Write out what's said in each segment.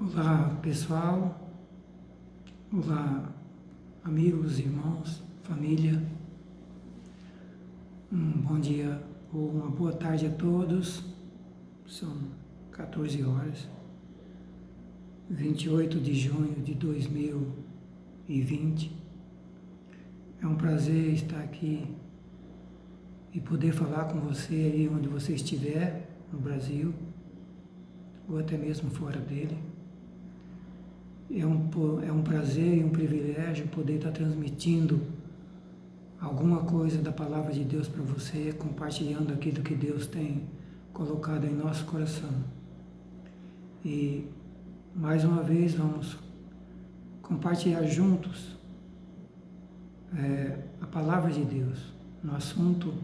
Olá pessoal, olá amigos, irmãos, família, um bom dia ou uma boa tarde a todos. São 14 horas, 28 de junho de 2020. É um prazer estar aqui e poder falar com você aí onde você estiver, no Brasil, ou até mesmo fora dele. É um prazer e um privilégio poder estar transmitindo alguma coisa da Palavra de Deus para você, compartilhando aquilo que Deus tem colocado em nosso coração. E, mais uma vez, vamos compartilhar juntos a Palavra de Deus, um assunto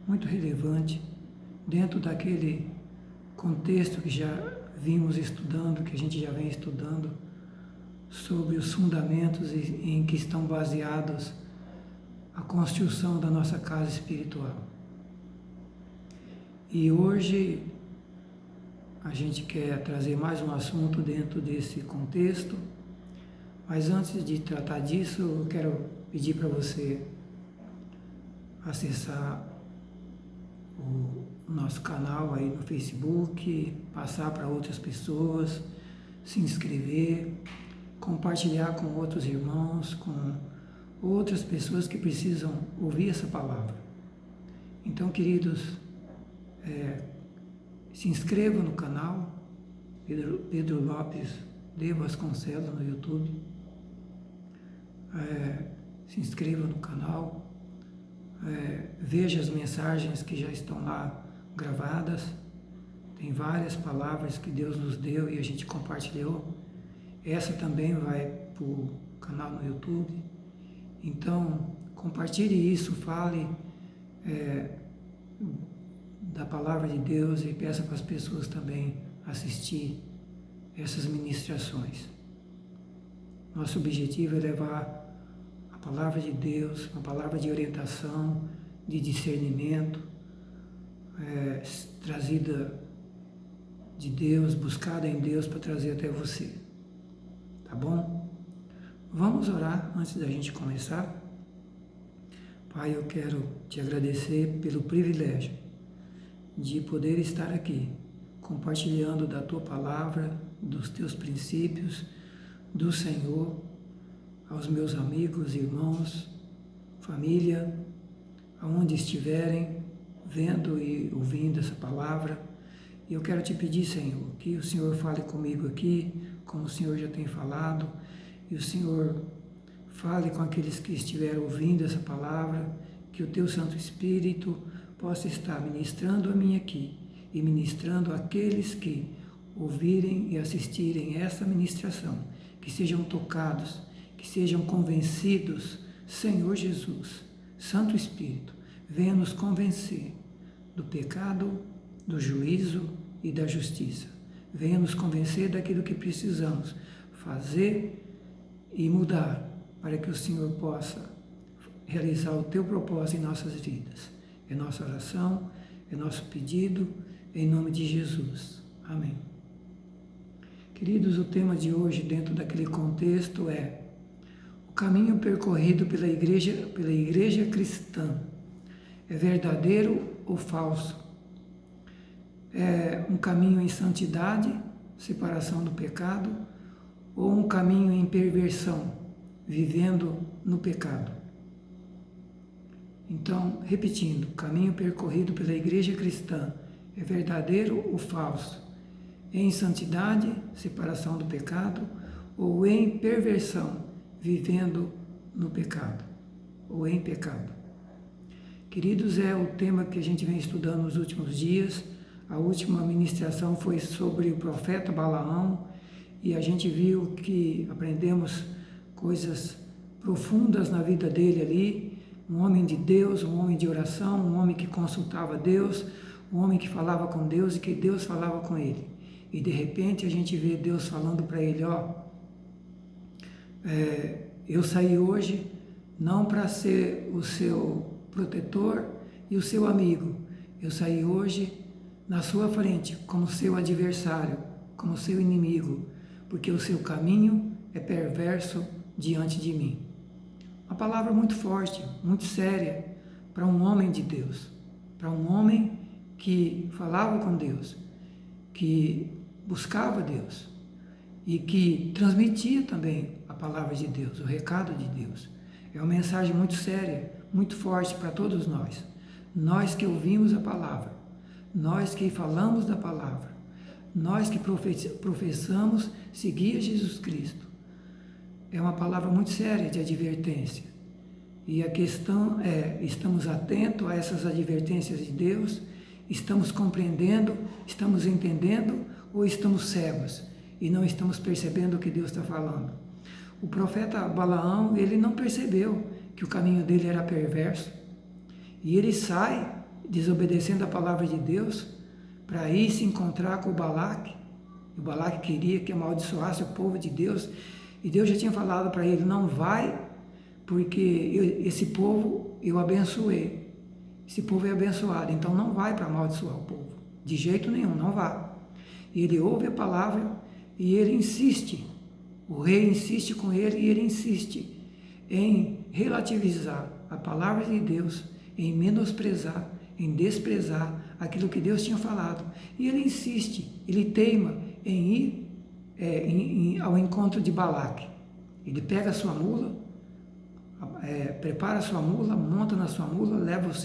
muito relevante dentro daquele contexto que já vimos estudando, que a gente já vem estudando, sobre os fundamentos em que estão baseados a construção da nossa casa espiritual. E hoje a gente quer trazer mais um assunto dentro desse contexto, mas antes de tratar disso, eu quero pedir para você acessar o nosso canal aí no Facebook, passar para outras pessoas, se inscrever, compartilhar com outros irmãos, com outras pessoas que precisam ouvir essa palavra. Então, queridos, se inscrevam no canal Pedro Lopes de Vasconcelos no YouTube. Se inscreva no canal, veja as mensagens que já estão lá gravadas. Tem várias palavras que Deus nos deu e a gente compartilhou. Essa também vai para o canal no YouTube. Então, compartilhe isso, fale da Palavra de Deus e peça para as pessoas também assistir essas ministrações. Nosso objetivo é levar a Palavra de Deus, uma palavra de orientação, de discernimento, trazida de Deus, buscada em Deus para trazer até você. Tá bom? Vamos orar antes da gente começar? Pai, eu quero te agradecer pelo privilégio de poder estar aqui, compartilhando da Tua Palavra, dos Teus princípios, do Senhor, aos meus amigos, irmãos, família, aonde estiverem, vendo e ouvindo essa palavra. E eu quero te pedir, Senhor, que o Senhor fale comigo aqui, como o Senhor já tem falado, e o Senhor fale com aqueles que estiveram ouvindo essa palavra, que o Teu Santo Espírito possa estar ministrando a mim aqui e ministrando àqueles que ouvirem e assistirem essa ministração, que sejam tocados, que sejam convencidos. Senhor Jesus, Santo Espírito, venha nos convencer do pecado, do juízo e da justiça. Venha nos convencer daquilo que precisamos fazer e mudar para que o Senhor possa realizar o Teu propósito em nossas vidas. É nossa oração, é nosso pedido, em nome de Jesus. Amém. Queridos, o tema de hoje, dentro daquele contexto, é o caminho percorrido pela igreja cristã. É verdadeiro ou falso? É um caminho em santidade, separação do pecado, ou um caminho em perversão, vivendo no pecado? Então, repetindo, caminho percorrido pela igreja cristã, é verdadeiro ou falso? Em santidade, separação do pecado, ou em perversão, vivendo no pecado, ou em pecado? Queridos, é o tema que a gente vem estudando nos últimos dias. A última ministração foi sobre o profeta Balaão e a gente viu que aprendemos coisas profundas na vida dele ali. Um homem de Deus, um homem de oração, um homem que consultava Deus, um homem que falava com Deus e que Deus falava com ele. E de repente a gente vê Deus falando para ele, eu saí hoje não para ser o seu protetor e o seu amigo. Eu saí hoje na sua frente como seu adversário, como seu inimigo, porque o seu caminho é perverso diante de mim. Uma palavra muito forte, muito séria para um homem de Deus, para um homem que falava com Deus, que buscava Deus e que transmitia também a palavra de Deus, o recado de Deus. É uma mensagem muito séria, muito forte para todos nós. Nós que ouvimos a palavra, nós que falamos da palavra, nós que professamos seguir Jesus Cristo. É uma palavra muito séria de advertência. E a questão é, estamos atentos a essas advertências de Deus? Estamos compreendendo? Estamos entendendo? Ou estamos cegos e não estamos percebendo o que Deus está falando? O profeta Balaão, ele não percebeu que o caminho dele era perverso. E ele sai desobedecendo a palavra de Deus para ir se encontrar com o Balaque. O Balaque queria que amaldiçoasse o povo de Deus. E Deus já tinha falado para ele, não vai, porque esse povo eu abençoei. Esse povo é abençoado, então não vai para amaldiçoar o povo. De jeito nenhum, não vá. E ele ouve a palavra e ele insiste. O rei insiste com ele e ele insiste em relativizar a palavra de Deus, em menosprezar, em desprezar aquilo que Deus tinha falado. E ele insiste, ele teima em ir ao encontro de Balaque. Ele pega a sua mula, prepara a sua mula, monta na sua mula, leva os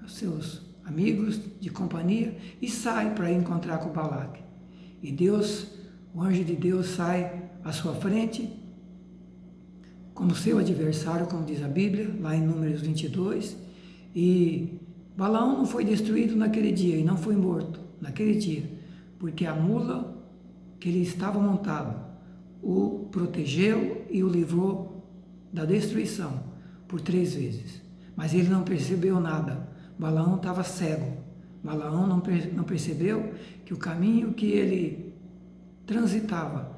seus amigos de companhia e sai para encontrar com Balaque. E Deus, o anjo de Deus sai à sua frente como seu adversário, como diz a Bíblia, lá em Números 22, e Balaão não foi destruído naquele dia e não foi morto naquele dia, porque a mula que ele estava montado o protegeu e o livrou da destruição por 3 vezes. Mas ele não percebeu nada. Balaão estava cego. Balaão não percebeu que o caminho que ele transitava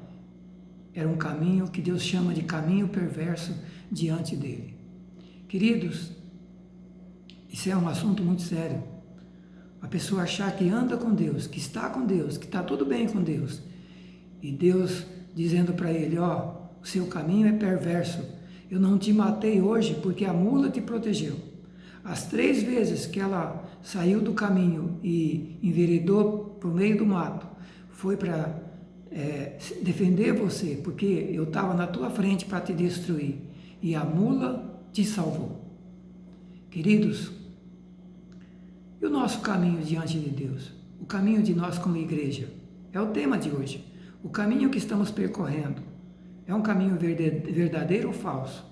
era um caminho que Deus chama de caminho perverso diante dele. Queridos, isso é um assunto muito sério. A pessoa achar que anda com Deus, que está tudo bem com Deus, e Deus dizendo para ele, ó, o seu caminho é perverso, eu não te matei hoje porque a mula te protegeu. As 3 vezes que ela saiu do caminho e enveredou para o meio do mato, foi para defender você, porque eu estava na tua frente para te destruir, e a mula te salvou. Queridos, e o nosso caminho diante de Deus? O caminho de nós como igreja? É o tema de hoje. O caminho que estamos percorrendo é um caminho verdadeiro ou falso?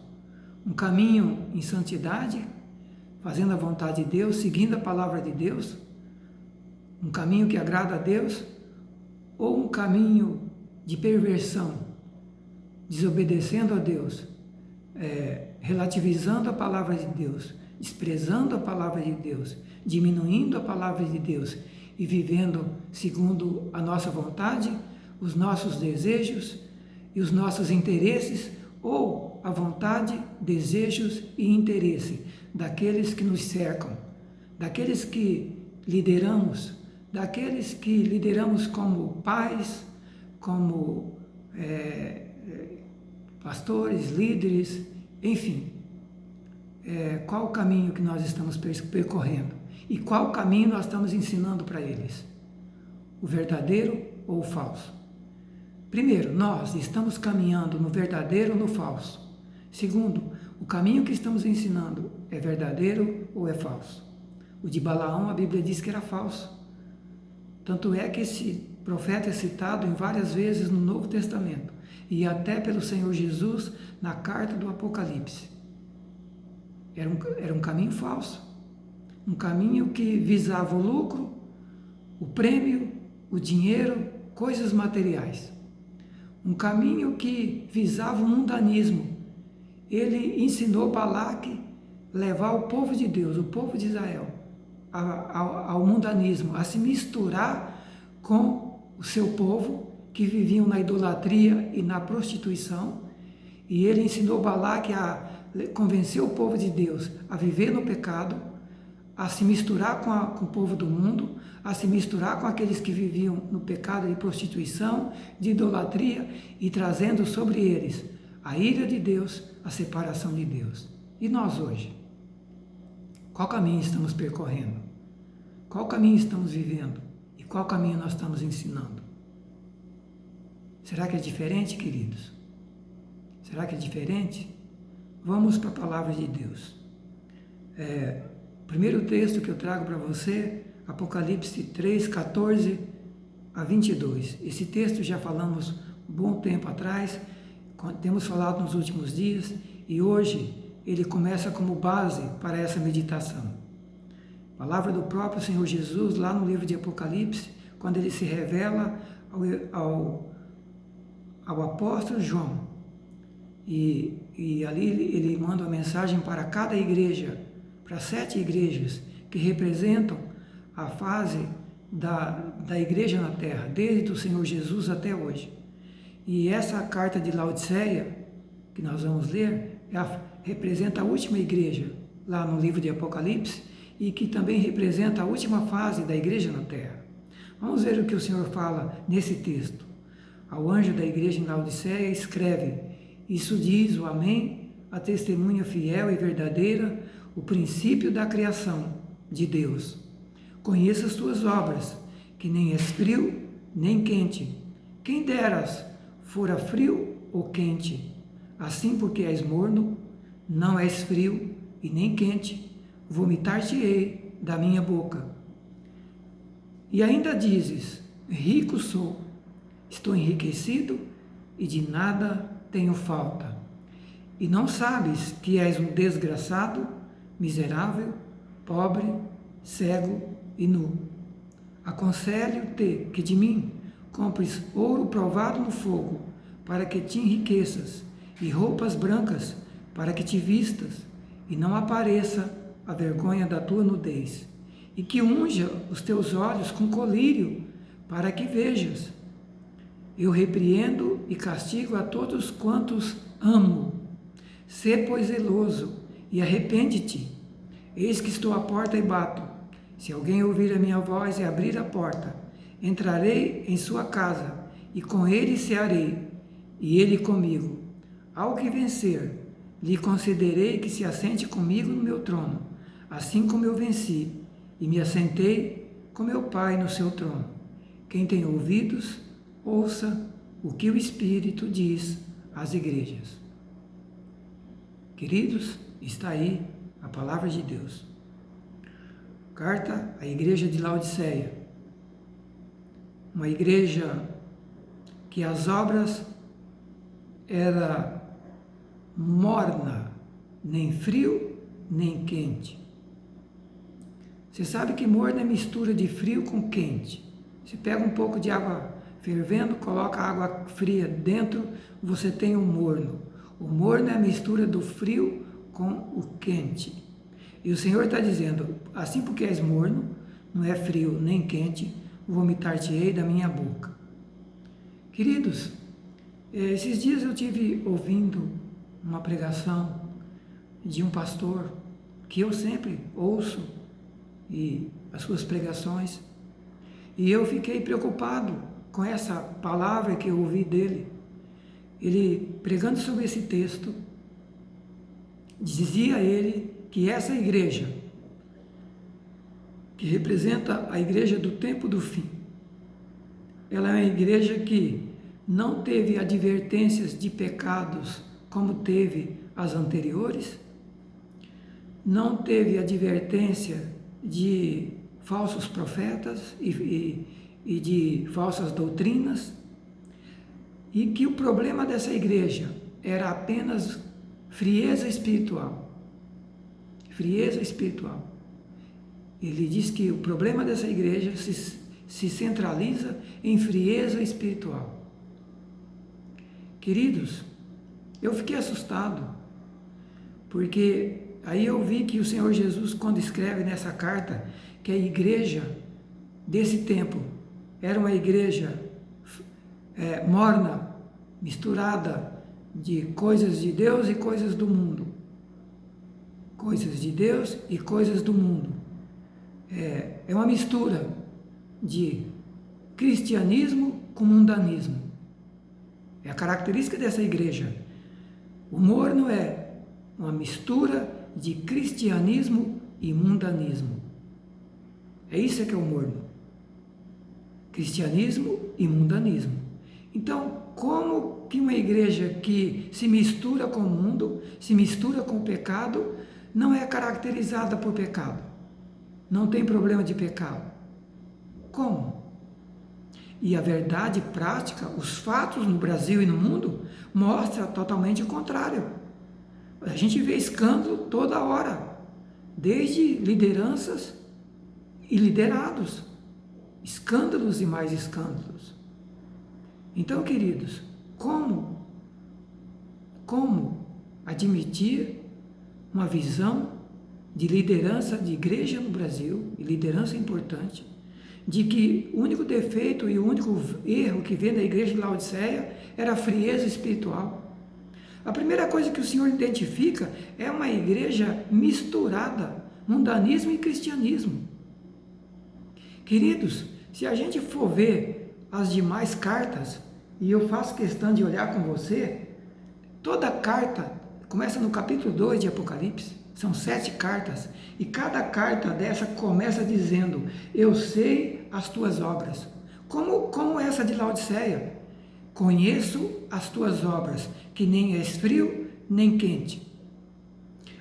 Um caminho em santidade, fazendo a vontade de Deus, seguindo a palavra de Deus? Um caminho que agrada a Deus? Ou um caminho de perversão, desobedecendo a Deus, relativizando a palavra de Deus, desprezando a palavra de Deus, diminuindo a palavra de Deus e vivendo segundo a nossa vontade, os nossos desejos e os nossos interesses, ou a vontade, desejos e interesse daqueles que nos cercam, daqueles que lideramos, como pais, como pastores, líderes, enfim. Qual o caminho que nós estamos percorrendo? E qual caminho nós estamos ensinando para eles? O verdadeiro ou o falso? Primeiro, nós estamos caminhando no verdadeiro ou no falso? Segundo, o caminho que estamos ensinando é verdadeiro ou é falso? O de Balaão, a Bíblia diz que era falso. Tanto é que esse profeta é citado em várias vezes no Novo Testamento e até pelo Senhor Jesus na carta do Apocalipse. Era um caminho falso, um caminho que visava o lucro, o prêmio, o dinheiro, coisas materiais. Um caminho que visava o mundanismo. Ele ensinou Balaque a levar o povo de Deus, o povo de Israel, ao mundanismo, a se misturar com o seu povo que viviam na idolatria e na prostituição. E ele ensinou Balaque a convencer o povo de Deus a viver no pecado, a se misturar com o povo do mundo, a se misturar com aqueles que viviam no pecado de prostituição, de idolatria, e trazendo sobre eles a ira de Deus, a separação de Deus. E nós hoje? Qual caminho estamos percorrendo? Qual caminho estamos vivendo? E qual caminho nós estamos ensinando? Será que é diferente, queridos? Será que é diferente? Vamos para a palavra de Deus. O primeiro texto que eu trago para você, Apocalipse 3, 14 a 22. Esse texto já falamos um bom tempo atrás, temos falado nos últimos dias, e hoje ele começa como base para essa meditação. Palavra do próprio Senhor Jesus, lá no livro de Apocalipse, quando ele se revela ao apóstolo João. E ali ele manda uma mensagem para cada igreja, para 7 igrejas, que representam a fase da igreja na terra, desde o Senhor Jesus até hoje. E essa carta de Laodiceia, que nós vamos ler, representa a última igreja, lá no livro de Apocalipse, e que também representa a última fase da igreja na terra. Vamos ver o que o Senhor fala nesse texto. Ao anjo da igreja em Laodiceia escreve: isso diz o Amém, a testemunha fiel e verdadeira, o princípio da criação de Deus. Conheça as tuas obras, que nem és frio, nem quente. Quem deras fora frio ou quente. Assim, porque és morno, não és frio e nem quente, vomitar-te-ei da minha boca. E ainda dizes: rico sou, estou enriquecido e de nada tenho falta. E não sabes que és um desgraçado, miserável, pobre, cego e nu. Aconselho-te que de mim compres ouro provado no fogo, para que te enriqueças, e roupas brancas, para que te vistas, e não apareça a vergonha da tua nudez, e que unja os teus olhos com colírio, para que vejas. Eu repreendo e castigo a todos quantos amo. Sê, pois, zeloso, e arrepende-te. Eis que estou à porta e bato. Se alguém ouvir a minha voz e abrir a porta, entrarei em sua casa, e com ele cearei, e ele comigo. Ao que vencer, lhe concederei que se assente comigo no meu trono, assim como eu venci, e me assentei com meu Pai no seu trono. Quem tem ouvidos, ouça o que o Espírito diz às igrejas. Queridos, está aí a palavra de Deus. Carta à igreja de Laodiceia. Uma igreja que as obras era morna, nem frio, nem quente. Você sabe que morno é mistura de frio com quente. Você pega um pouco de água fervendo, coloca água fria dentro, você tem um morno. O morno é a mistura do frio com o quente. E o Senhor está dizendo: assim porque és morno, não é frio nem quente, vomitar-te-ei da minha boca. Queridos, esses dias eu tive ouvindo uma pregação de um pastor que eu sempre ouço, e as suas pregações, e eu fiquei preocupado com essa palavra que eu ouvi dele. Ele, pregando sobre esse texto, dizia ele que essa igreja, que representa a igreja do tempo do fim, ela é uma igreja que não teve advertências de pecados como teve as anteriores, não teve advertência de falsos profetas e de falsas doutrinas, e que o problema dessa igreja era apenas frieza espiritual. Frieza espiritual. Ele diz que o problema dessa igreja se centraliza em frieza espiritual. Queridos, eu fiquei assustado, porque aí eu vi que o Senhor Jesus, quando escreve nessa carta, que a igreja desse tempo era uma igreja morna, misturada de coisas de Deus e coisas do mundo. Coisas de Deus e coisas do mundo. é uma mistura de cristianismo com mundanismo. É a característica dessa igreja. O morno é uma mistura de cristianismo e mundanismo. É isso que é o morno. Cristianismo e mundanismo. Então, como que uma igreja que se mistura com o mundo, se mistura com o pecado, não é caracterizada por pecado? Não tem problema de pecado. Como? E a verdade prática, os fatos no Brasil e no mundo, mostra totalmente o contrário. A gente vê escândalo toda hora, desde lideranças e liderados. Escândalos e mais escândalos. Então, queridos, como admitir uma visão de liderança de igreja no Brasil, e liderança importante, de que o único defeito e o único erro que vê na igreja de Laodiceia era a frieza espiritual? A primeira coisa que o Senhor identifica é uma igreja misturada, mundanismo e cristianismo. Queridos, se a gente for ver as demais cartas, e eu faço questão de olhar com você, toda carta começa no capítulo 2 de Apocalipse, são 7 cartas, e cada carta dessa começa dizendo: eu sei as tuas obras. Como essa de Laodiceia: conheço as tuas obras, que nem és frio nem quente.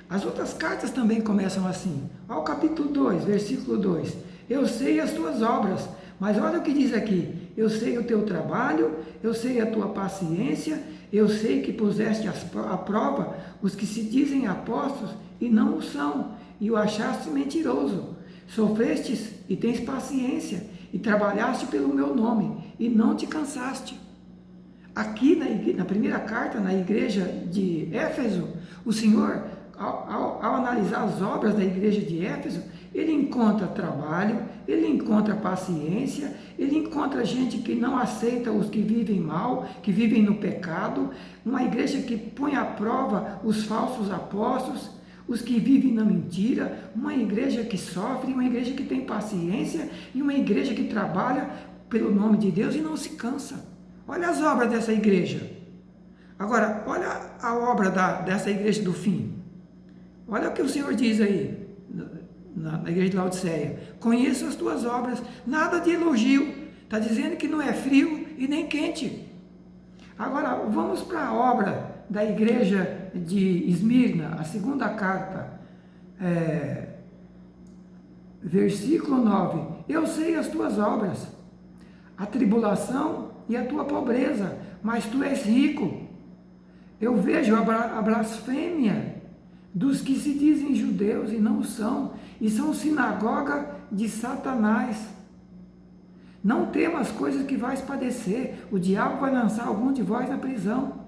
As outras cartas também começam assim. Ao capítulo 2, versículo 2: eu sei as tuas obras, mas olha o que diz aqui: eu sei o teu trabalho, eu sei a tua paciência, eu sei que puseste à prova os que se dizem apóstolos e não o são, e o achaste mentiroso. Sofrestes e tens paciência, e trabalhaste pelo meu nome, e não te cansaste. Aqui na primeira carta, na igreja de Éfeso, o Senhor, ao analisar as obras da igreja de Éfeso, ele encontra trabalho, ele encontra paciência, ele encontra gente que não aceita os que vivem mal, que vivem no pecado, uma igreja que põe à prova os falsos apóstolos, os que vivem na mentira, uma igreja que sofre, uma igreja que tem paciência e uma igreja que trabalha pelo nome de Deus e não se cansa. Olha as obras dessa igreja. Agora, olha a obra dessa igreja do fim. Olha o que o Senhor diz aí, na igreja de Laodiceia: conheço as tuas obras, nada de elogio, está dizendo que não é frio e nem quente. Agora, vamos para a obra da igreja de Esmirna, a segunda carta, versículo 9: eu sei as tuas obras, a tribulação e a tua pobreza, mas tu és rico. Eu vejo a blasfêmia dos que se dizem judeus e não são, e são sinagoga de Satanás. Não temas coisas que vais padecer, o diabo vai lançar algum de vós na prisão.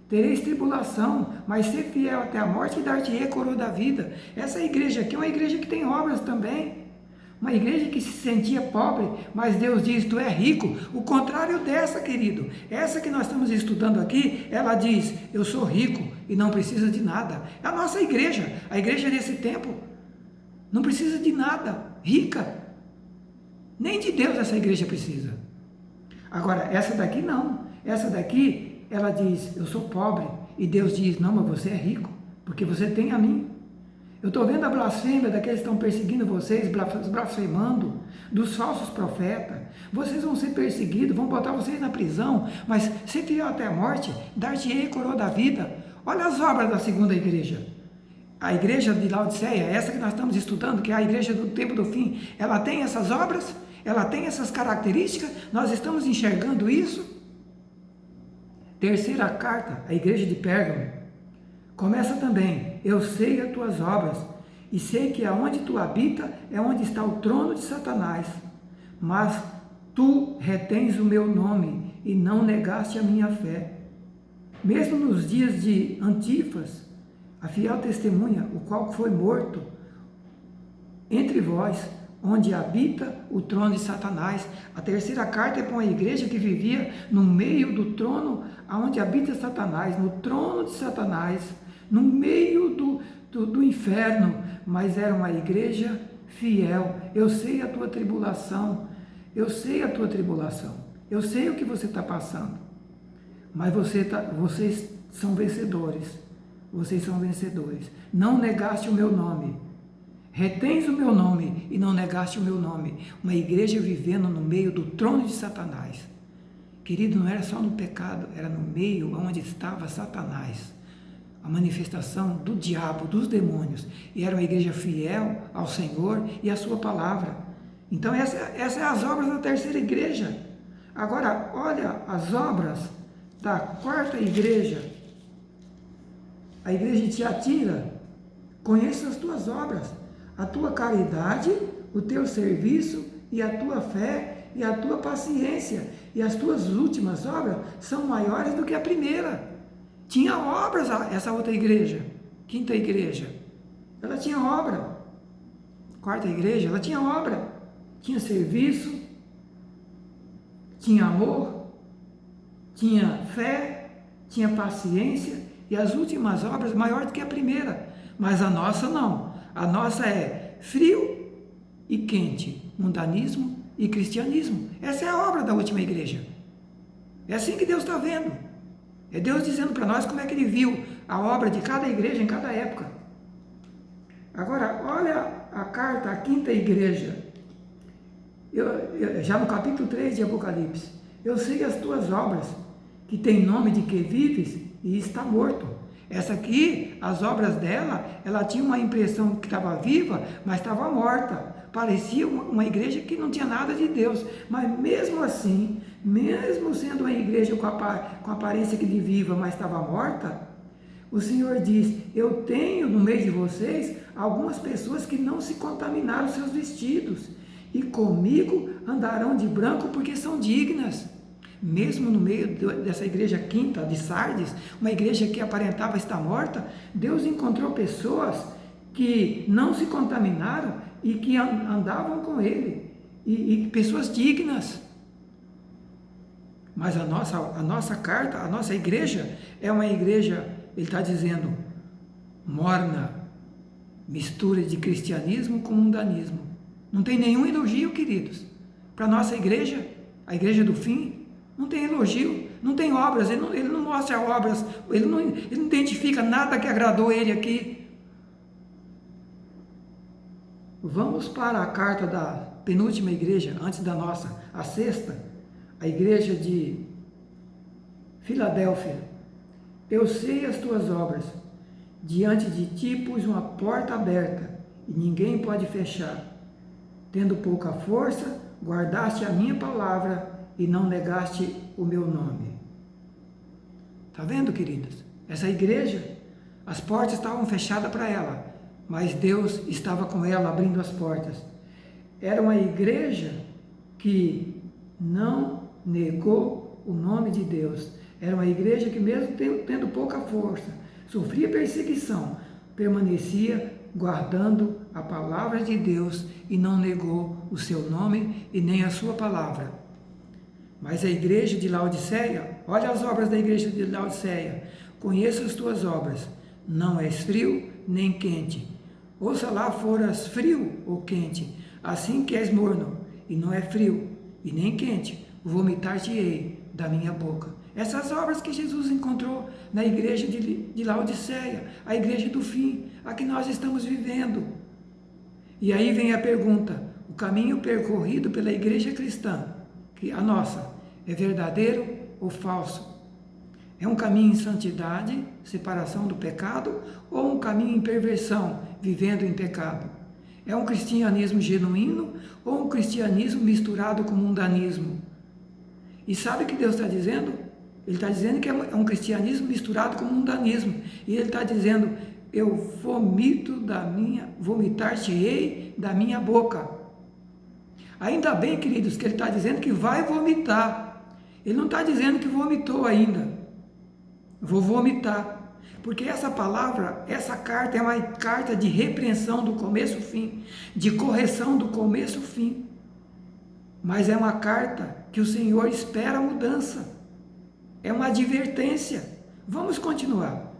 Tereis tribulação, mas ser fiel até a morte e dar-te-ei a coroa da vida. Essa igreja aqui é uma igreja que tem obras também. Uma igreja que se sentia pobre, mas Deus diz: tu é rico. O contrário dessa, querido. Essa que nós estamos estudando aqui, ela diz: eu sou rico e não preciso de nada. É a nossa igreja, a igreja desse tempo. Não precisa de nada, rica. Nem de Deus essa igreja precisa. Agora, essa daqui não. Essa daqui, ela diz: eu sou pobre. E Deus diz: não, mas você é rico, porque você tem a mim. Eu estou vendo a blasfêmia daqueles que estão perseguindo vocês, blasfemando, dos falsos profetas. Vocês vão ser perseguidos, vão botar vocês na prisão, mas ser fiel até a morte, dar-te-ei a coroa da vida. Olha as obras da segunda igreja. A igreja de Laodiceia, essa que nós estamos estudando, que é a igreja do tempo do fim, ela tem essas obras, ela tem essas características, nós estamos enxergando isso. Terceira carta, a igreja de Pérgamo, começa também: eu sei as tuas obras, e sei que aonde tu habita é onde está o trono de Satanás, mas tu retens o meu nome e não negaste a minha fé. Mesmo nos dias de Antifas, a fiel testemunha, o qual foi morto entre vós, onde habita o trono de Satanás. A terceira carta é para uma igreja que vivia no meio do trono, onde habita Satanás, no trono de Satanás, no meio do inferno, mas era uma igreja fiel, eu sei a tua tribulação, eu sei a tua tribulação, eu sei o que você está passando, mas vocês são vencedores, vocês são vencedores. Não negaste o meu nome, retens o meu nome e não negaste o meu nome. Uma igreja vivendo no meio do trono de Satanás. Querido, não era só no pecado, era no meio onde estava Satanás, a manifestação do diabo, dos demônios. E era uma igreja fiel ao Senhor e à sua palavra. Então essa é as obras da terceira igreja. Agora, olha as obras da quarta igreja. A igreja de Tiatira. Conheço as tuas obras, a tua caridade, o teu serviço e a tua fé e a tua paciência. E as tuas últimas obras são maiores do que a primeira. Tinha obras essa outra igreja, quinta igreja. Ela tinha obra. Quarta igreja, ela tinha obra. Tinha serviço, tinha amor, tinha fé, tinha paciência. E as últimas obras maiores do que a primeira. Mas a nossa não. A nossa é frio e quente, mundanismo e cristianismo. Essa é a obra da última igreja. É assim que Deus está vendo. É Deus dizendo para nós como é que Ele viu a obra de cada igreja em cada época. Agora, olha a carta à quinta igreja. Já no capítulo 3 de Apocalipse. Eu sei as tuas obras, que tem nome de que vives e está morto. Essa aqui, as obras dela, ela tinha uma impressão que estava viva, mas estava morta. Parecia uma igreja que não tinha nada de Deus. Mas mesmo assim, mesmo sendo uma igreja com aparência de viva, mas estava morta, o Senhor diz, eu tenho no meio de vocês algumas pessoas que não se contaminaram seus vestidos, e comigo andarão de branco porque são dignas. Mesmo no meio dessa igreja quinta de Sardes, uma igreja que aparentava estar morta, Deus encontrou pessoas que não se contaminaram e que andavam com Ele, e pessoas dignas. Mas a nossa carta, a nossa igreja, é uma igreja, ele está dizendo, morna, mistura de cristianismo com mundanismo. Não tem nenhum elogio, queridos, para a nossa igreja, a igreja do fim. Não tem elogio, não tem obras, ele não mostra obras, ele não identifica nada que agradou ele aqui. Vamos para a carta da penúltima igreja, antes da nossa, a sexta, a igreja de Filadélfia. Eu sei as tuas obras, diante de ti pus uma porta aberta, e ninguém pode fechar. Tendo pouca força, guardaste a minha palavra, e não negaste o meu nome. Está vendo, queridos? Essa igreja, as portas estavam fechadas para ela, mas Deus estava com ela abrindo as portas. Era uma igreja que não negou o nome de Deus. Era uma igreja que, mesmo tendo pouca força, sofria perseguição, permanecia guardando a palavra de Deus e não negou o seu nome e nem a sua palavra. Mas a igreja de Laodiceia, olha as obras da igreja de Laodiceia. Conheço as tuas obras, não és frio nem quente. Ouça lá, foras frio ou quente, assim que és morno, e não é frio e nem quente, vomitar-te-ei da minha boca. Essas obras que Jesus encontrou na igreja de Laodiceia, a igreja do fim, a que nós estamos vivendo. E aí vem a pergunta, o caminho percorrido pela igreja cristã, que a nossa, é verdadeiro ou falso? É um caminho em santidade, separação do pecado, ou um caminho em perversão, vivendo em pecado? É um cristianismo genuíno ou um cristianismo misturado com mundanismo? E sabe o que Deus está dizendo? Ele está dizendo que é um cristianismo misturado com mundanismo. E Ele está dizendo, eu vomitar-te-ei da minha boca. Ainda bem, queridos, que ele está dizendo que vai vomitar. Ele não está dizendo que vomitou ainda. Vou vomitar. Porque essa palavra, essa carta é uma carta de repreensão do começo ao fim, de correção do começo ao fim. Mas é uma carta que o Senhor espera a mudança. É uma advertência. Vamos continuar.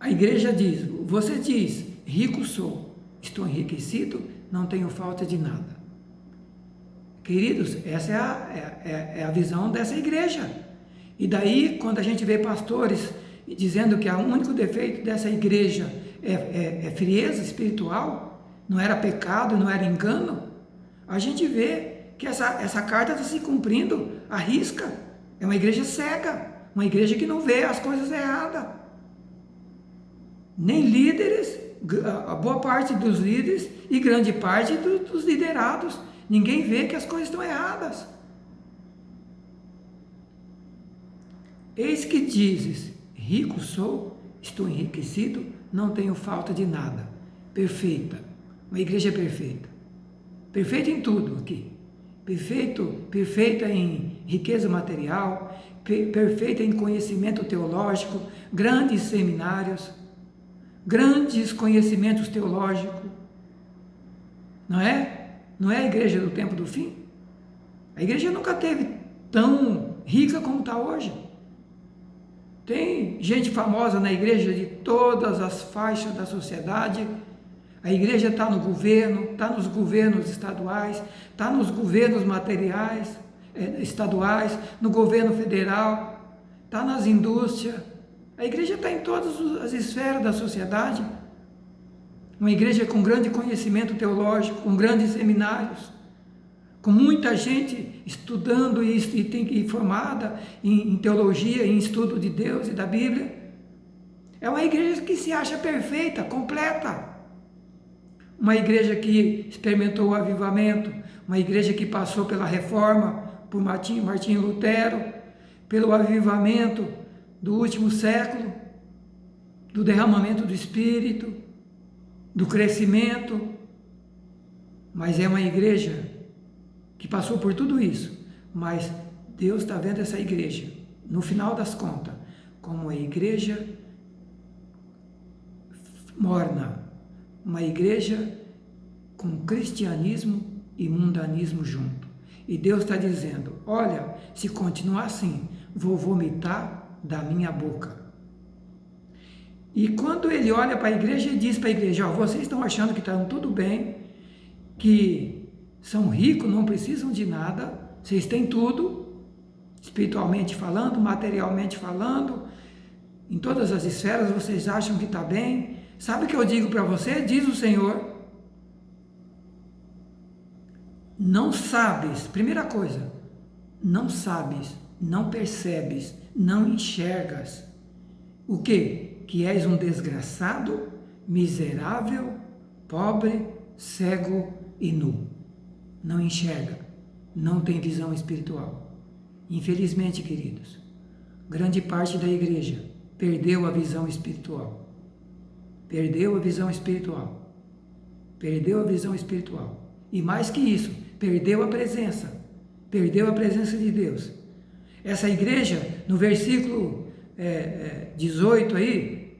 A igreja diz, você diz, rico sou, estou enriquecido, não tenho falta de nada. Queridos, essa é a visão dessa igreja. E daí, quando a gente vê pastores dizendo que o único defeito dessa igreja é frieza espiritual, não era pecado, não era engano, a gente vê que essa carta está se cumprindo à risca. É uma igreja cega, uma igreja que não vê as coisas erradas. Nem líderes, a boa parte dos líderes e grande parte dos liderados, ninguém vê que as coisas estão erradas. Eis que dizes, rico sou, estou enriquecido, não tenho falta de nada. Perfeita, uma igreja perfeita. Perfeita em tudo aqui. Perfeita em riqueza material, perfeita em conhecimento teológico, grandes seminários, grandes conhecimentos teológicos. Não é? Não é a igreja do tempo do fim? A igreja nunca teve tão rica como está hoje. Tem gente famosa na igreja de todas as faixas da sociedade. A igreja está no governo, está nos governos estaduais, está nos governos materiais, estaduais, no governo federal, está nas indústrias. A igreja está em todas as esferas da sociedade. Uma igreja com grande conhecimento teológico, com grandes seminários, com muita gente estudando e formada em teologia, em estudo de Deus e da Bíblia. É uma igreja que se acha perfeita, completa. Uma igreja que experimentou o avivamento, uma igreja que passou pela reforma, por Martinho Lutero, pelo avivamento do último século, do derramamento do Espírito, do crescimento, mas é uma igreja que passou por tudo isso, mas Deus está vendo essa igreja, no final das contas, como uma igreja morna, uma igreja com cristianismo e mundanismo junto. E Deus está dizendo, olha, se continuar assim, vou vomitar da minha boca. E quando ele olha para a igreja, ele diz para a igreja, vocês estão achando que estão tudo bem, que são ricos, não precisam de nada, vocês têm tudo, espiritualmente falando, materialmente falando, em todas as esferas vocês acham que está bem. Sabe o que eu digo para você? Diz o Senhor, não sabes, primeira coisa, não sabes, não percebes, não enxergas o quê? Que és um desgraçado, miserável, pobre, cego e nu. Não enxerga, não tem visão espiritual. Infelizmente, queridos, grande parte da igreja perdeu a visão espiritual. Perdeu a visão espiritual. Perdeu a visão espiritual. E mais que isso, perdeu a presença. Perdeu a presença de Deus. Essa igreja, no versículo 18 aí,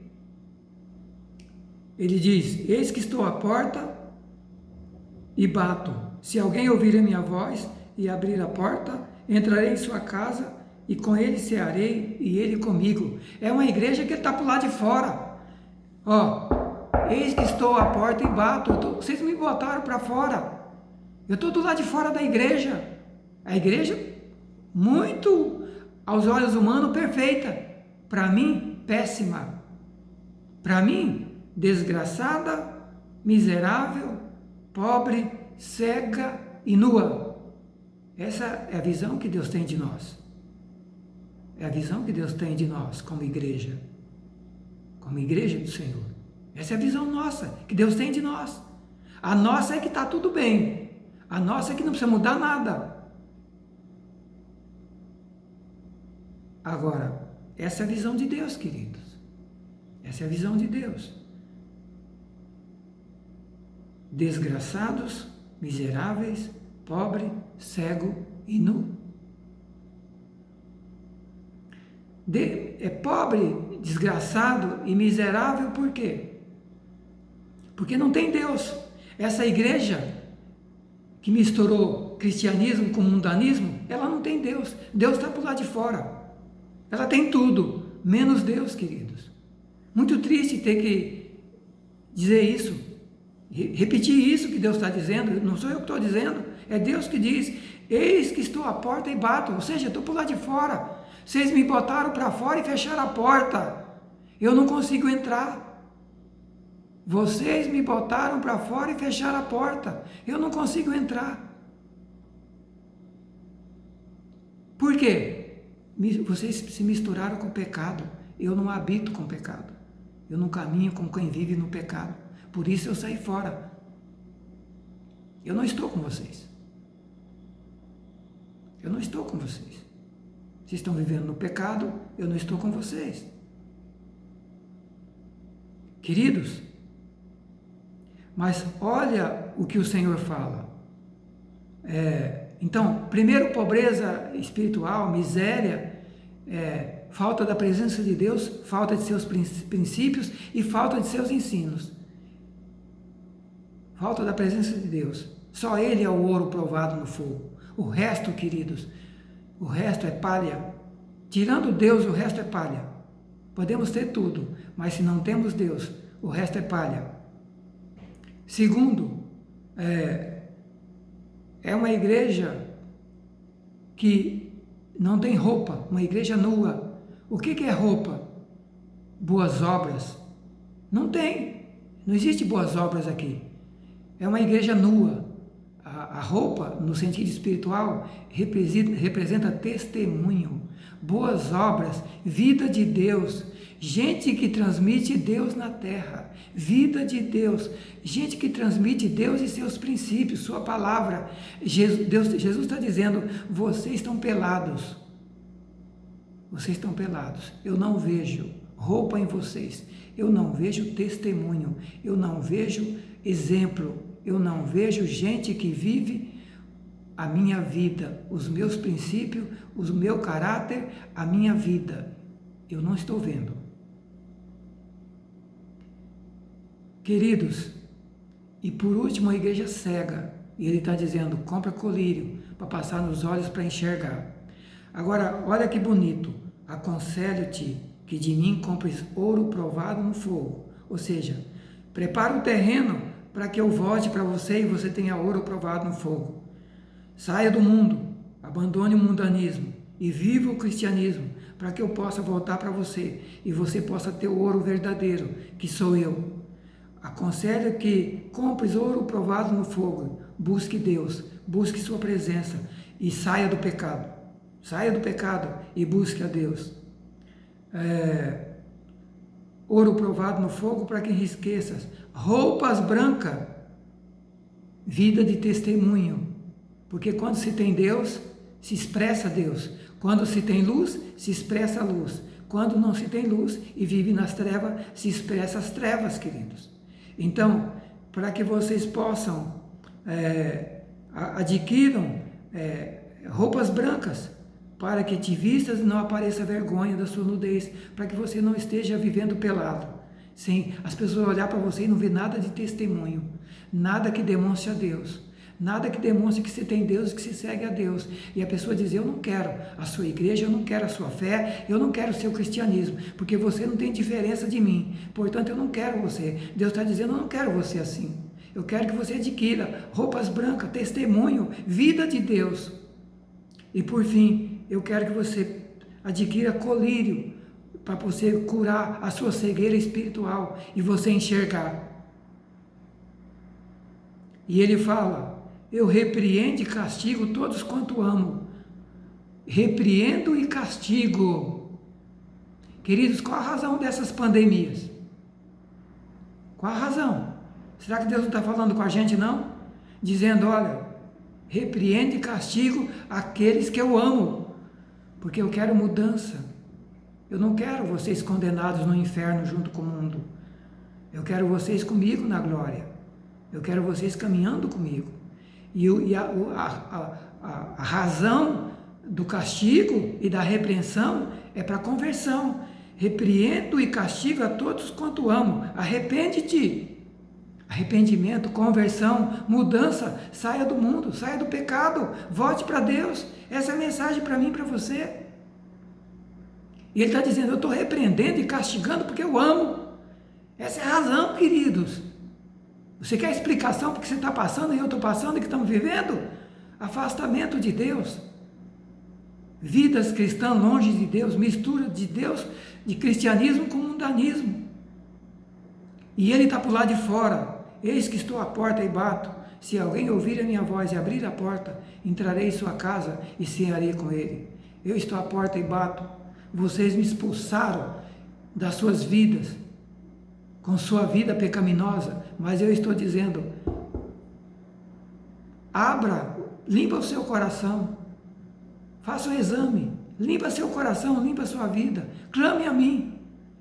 ele diz, eis que estou à porta e bato. Se alguém ouvir a minha voz e abrir a porta, entrarei em sua casa e com ele cearei e ele comigo. É uma igreja que está para o lado de fora. Eis que estou à porta e bato. Vocês me botaram para fora. Eu estou do lado de fora da igreja. A igreja, muito aos olhos humanos, perfeita. Para mim, péssima. Para mim, desgraçada, miserável, pobre, cega e nua. Essa é a visão que Deus tem de nós. É a visão que Deus tem de nós como igreja do Senhor. Essa é a visão nossa, que Deus tem de nós. A nossa é que está tudo bem. A nossa é que não precisa mudar nada. Agora, essa é a visão de Deus, queridos. Essa é a visão de Deus. Desgraçados, miseráveis, pobre, cego e nu. É pobre, desgraçado e miserável por quê? Porque não tem Deus. Essa igreja que misturou cristianismo com mundanismo, ela não tem Deus. Deus está por lá de fora. Ela tem tudo, menos Deus, queridos. Muito triste ter que dizer isso. repetir isso que Deus está dizendo, não sou eu que estou dizendo, é Deus que diz, eis que estou à porta e bato, ou seja, eu estou por lá de fora, vocês me botaram para fora e fecharam a porta, eu não consigo entrar, vocês me botaram para fora e fecharam a porta, eu não consigo entrar. Por quê? Vocês se misturaram com o pecado, eu não habito com o pecado, eu não caminho com quem vive no pecado, por isso eu saí fora, eu não estou com vocês, eu não estou com vocês, vocês estão vivendo no pecado, eu não estou com vocês. Queridos, mas olha o que o Senhor fala. Então, primeiro, pobreza espiritual, miséria, falta da presença de Deus, falta de seus princípios e falta de seus ensinos. Falta da presença de Deus. Só Ele é o ouro provado no fogo. O resto, queridos, o resto é palha. Tirando Deus, o resto é palha. Podemos ter tudo, mas se não temos Deus, o resto é palha. Segundo, é uma igreja que não tem roupa, uma igreja nua. O que é roupa? Boas obras. Não tem, não existe boas obras aqui. É uma igreja nua. A roupa, no sentido espiritual, representa testemunho, boas obras, vida de Deus, gente que transmite Deus na terra, vida de Deus, gente que transmite Deus e seus princípios, sua palavra. Jesus está dizendo, vocês estão pelados, eu não vejo roupa em vocês, eu não vejo testemunho, eu não vejo exemplo, eu não vejo gente que vive a minha vida, os meus princípios, o meu caráter, a minha vida. Eu não estou vendo. Queridos, e por último a igreja cega, e ele está dizendo, compra colírio para passar nos olhos para enxergar. Agora, olha que bonito, aconselho-te que de mim compres ouro provado no fogo, ou seja, prepara o terreno para que eu volte para você e você tenha ouro provado no fogo. Saia do mundo, abandone o mundanismo e viva o cristianismo, para que eu possa voltar para você e você possa ter o ouro verdadeiro, que sou eu. Aconselho que compres ouro provado no fogo, busque Deus, busque sua presença e saia do pecado. Saia do pecado e busque a Deus. Ouro provado no fogo para que enriqueças. Roupas brancas, vida de testemunho. Porque quando se tem Deus, se expressa Deus. Quando se tem luz, se expressa a luz. Quando não se tem luz e vive nas trevas, se expressa as trevas, queridos. Então, para que vocês possam, adquiram roupas brancas, para que te vistas e não apareça vergonha da sua nudez, para que você não esteja vivendo pelado, sem as pessoas olhar para você e não ver nada de testemunho, nada que demonstre a Deus, nada que demonstre que você tem Deus e que você segue a Deus, e a pessoa diz, eu não quero a sua igreja, eu não quero a sua fé, eu não quero o seu cristianismo, porque você não tem diferença de mim, portanto eu não quero você. Deus está dizendo, eu não quero você assim, eu quero que você adquira roupas brancas, testemunho, vida de Deus. E por fim, eu quero que você adquira colírio para você curar a sua cegueira espiritual e você enxergar. E ele fala, eu repreendo e castigo todos quanto amo. Repreendo e castigo. Queridos, qual a razão dessas pandemias? Qual a razão? Será que Deus não está falando com a gente, não? Dizendo, olha, repreendo e castigo aqueles que eu amo. Porque eu quero mudança. Eu não quero vocês condenados no inferno junto com o mundo. Eu quero vocês comigo na glória. Eu quero vocês caminhando comigo. E a razão do castigo e da repreensão é para conversão. Repreendo e castigo a todos quanto amo. Arrepende-te. Arrependimento, conversão, mudança, saia do mundo, saia do pecado, volte para Deus. Essa é a mensagem para mim e para você. E ele está dizendo, eu estou repreendendo e castigando porque eu amo. Essa é a razão, queridos. Você quer explicação porque você está passando e eu estou passando e que estamos vivendo? Afastamento de Deus. Vidas cristãs longe de Deus, mistura de Deus, de cristianismo com mundanismo. E ele está por lá de fora. Eis que estou à porta e bato. Se alguém ouvir a minha voz e abrir a porta, entrarei em sua casa e cearei com ele. Eu estou à porta e bato. Vocês me expulsaram das suas vidas, com sua vida pecaminosa, mas eu estou dizendo, abra, limpa o seu coração, faça um exame, limpa seu coração, limpa sua vida, clame a mim,